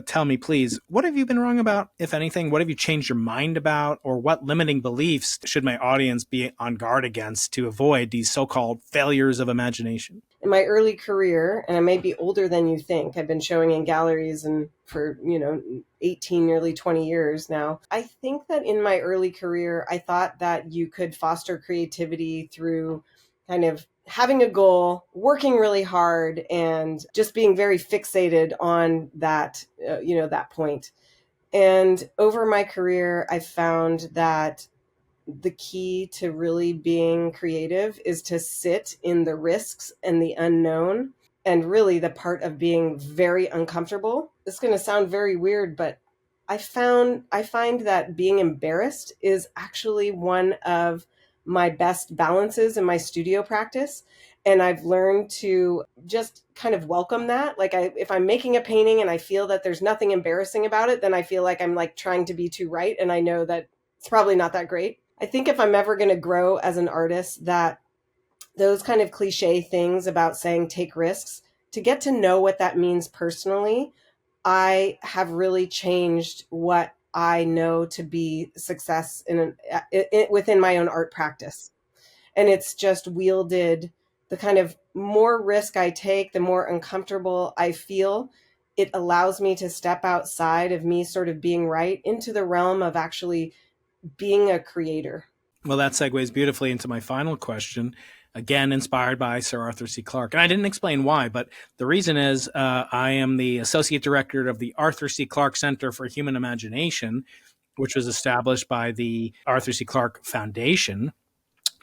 Speaker 2: tell me, please, what have you been wrong about, if anything? What have you changed your mind about, or what limiting beliefs should my audience be on guard against to avoid these so-called failures of imagination?
Speaker 3: In my early career, and I may be older than you think, I've been showing in galleries and for 18, nearly 20 years now. I think that in my early career, I thought that you could foster creativity through kind of having a goal, working really hard, and just being very fixated on that, that point. And over my career, I found that the key to really being creative is to sit in the risks and the unknown, and really the part of being very uncomfortable. It's going to sound very weird, but I find that being embarrassed is actually one of my best balances in my studio practice. And I've learned to just kind of welcome that. Like if I'm making a painting and I feel that there's nothing embarrassing about it, then I feel like I'm like trying to be too right. And I know that it's probably not that great. I think if I'm ever going to grow as an artist, that those kind of cliche things about saying take risks, to get to know what that means personally, I have really changed what I know to be success within my own art practice. And it's just wielded the kind of more risk I take, the more uncomfortable I feel. It allows me to step outside of me sort of being right into the realm of actually being a creator.
Speaker 2: Well, that segues beautifully into my final question. Again, inspired by Sir Arthur C. Clarke. And I didn't explain why, but the reason is I am the associate director of the Arthur C. Clarke Center for Human Imagination, which was established by the Arthur C. Clarke Foundation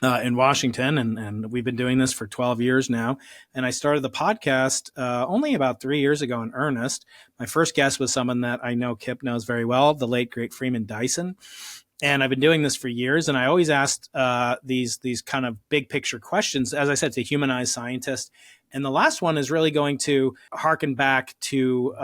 Speaker 2: in Washington. And we've been doing this for 12 years now. And I started the podcast only about 3 years ago in earnest. My first guest was someone that I know Kip knows very well, the late, great Freeman Dyson. And I've been doing this for years, and I always asked these kind of big picture questions, as I said, to humanize scientists. And the last one is really going to harken back to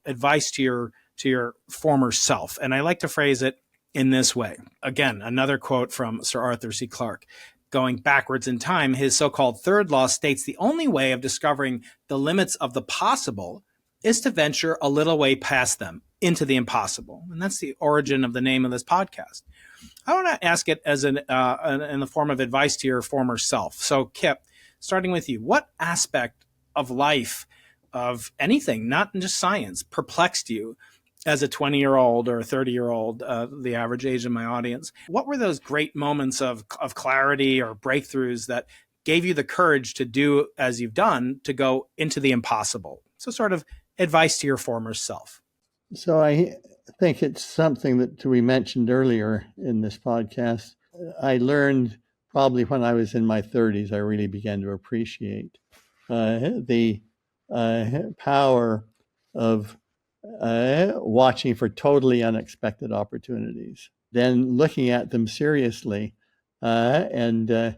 Speaker 2: advice to your former self. And I like to phrase it in this way. Again, another quote from Sir Arthur C. Clarke. Going backwards in time, his so-called third law states the only way of discovering the limits of the possible is to venture a little way past them into the impossible. And that's the origin of the name of this podcast. I want to ask it as in the form of advice to your former self. So, Kip, starting with you, what aspect of life, of anything, not just science, perplexed you as a 20-year-old or a 30-year-old, the average age of my audience? What were those great moments of clarity or breakthroughs that gave you the courage to do as you've done, to go into the impossible? So sort of advice to your former self.
Speaker 4: So I think it's something that we mentioned earlier in this podcast. I learned probably when I was in my 30s, I really began to appreciate the power of watching for totally unexpected opportunities, then looking at them seriously and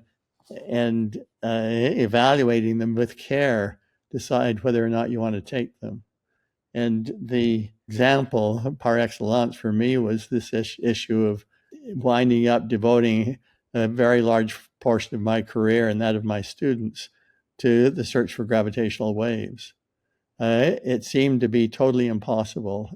Speaker 4: evaluating them with care, decide whether or not you want to take them. And the example par excellence for me was this issue of winding up devoting a very large portion of my career and that of my students to the search for gravitational waves. It seemed to be totally impossible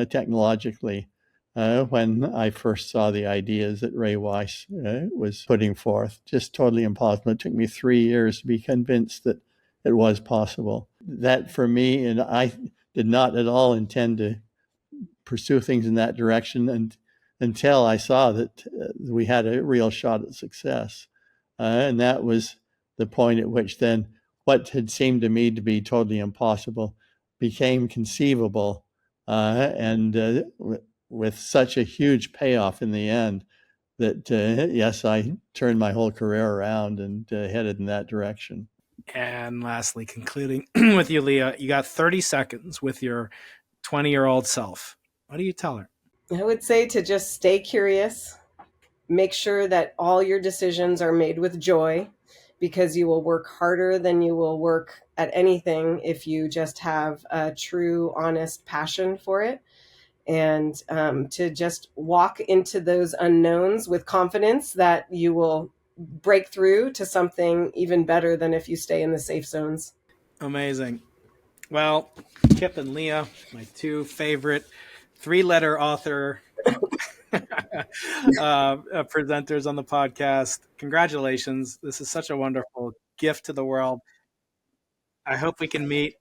Speaker 4: technologically when I first saw the ideas that Ray Weiss was putting forth. Just totally impossible. It took me 3 years to be convinced that it was possible. That for me, and I did not at all intend to pursue things in that direction until I saw that we had a real shot at success. And that was the point at which then what had seemed to me to be totally impossible became conceivable, and with such a huge payoff in the end that, yes, I turned my whole career around and headed in that direction.
Speaker 2: And lastly, concluding with you, Lia, you got 30 seconds with your 20-year-old self. What do you tell her?
Speaker 3: I would say to just stay curious, make sure that all your decisions are made with joy, because you will work harder than you will work at anything if you just have a true, honest passion for it. And to just walk into those unknowns with confidence that you will break through to something even better than if you stay in the safe zones.
Speaker 2: Amazing. Well, Kip and Lia, my two favorite 3-letter author presenters on the podcast. Congratulations. This is such a wonderful gift to the world. I hope we can meet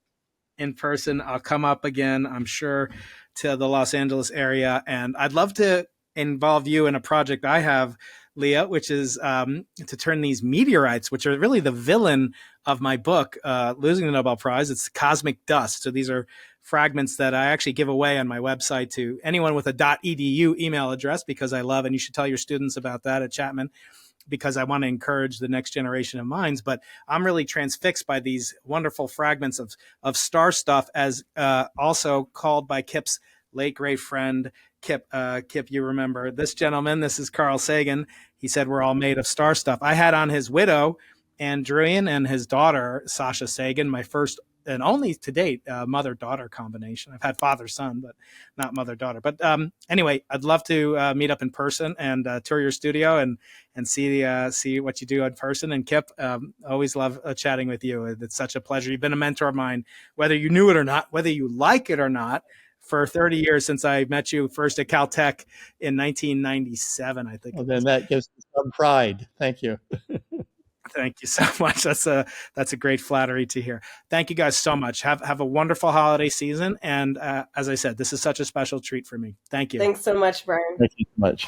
Speaker 2: in person. I'll come up again, I'm sure, to the Los Angeles area. And I'd love to involve you in a project I have, Lia, which is to turn these meteorites, which are really the villain of my book, Losing the Nobel Prize. It's cosmic dust. So these are fragments that I actually give away on my website to anyone with a .edu email address, because I love, and you should tell your students about that at Chapman, because I want to encourage the next generation of minds. But I'm really transfixed by these wonderful fragments of star stuff, as also called by Kip's late great friend, Kip. Kip, you remember this gentleman. This is Carl Sagan. He said we're all made of star stuff. I had on his widow, Ann Druyan, and his daughter, Sasha Sagan, my first and only to date mother-daughter combination. I've had father-son, but not mother-daughter. But anyway, I'd love to meet up in person and tour your studio and see what you do in person. And Kip, always love chatting with you. It's such a pleasure. You've been a mentor of mine, whether you knew it or not, whether you like it or not, for 30 years since I met you first at Caltech in 1997, I think.
Speaker 4: Well, then that gives me some pride. Thank you.
Speaker 2: Thank you so much. That's a great flattery to hear. Thank you guys so much. Have a wonderful holiday season. And as I said, this is such a special treat for me. Thank you.
Speaker 3: Thanks so much, Brian.
Speaker 4: Thank you so much.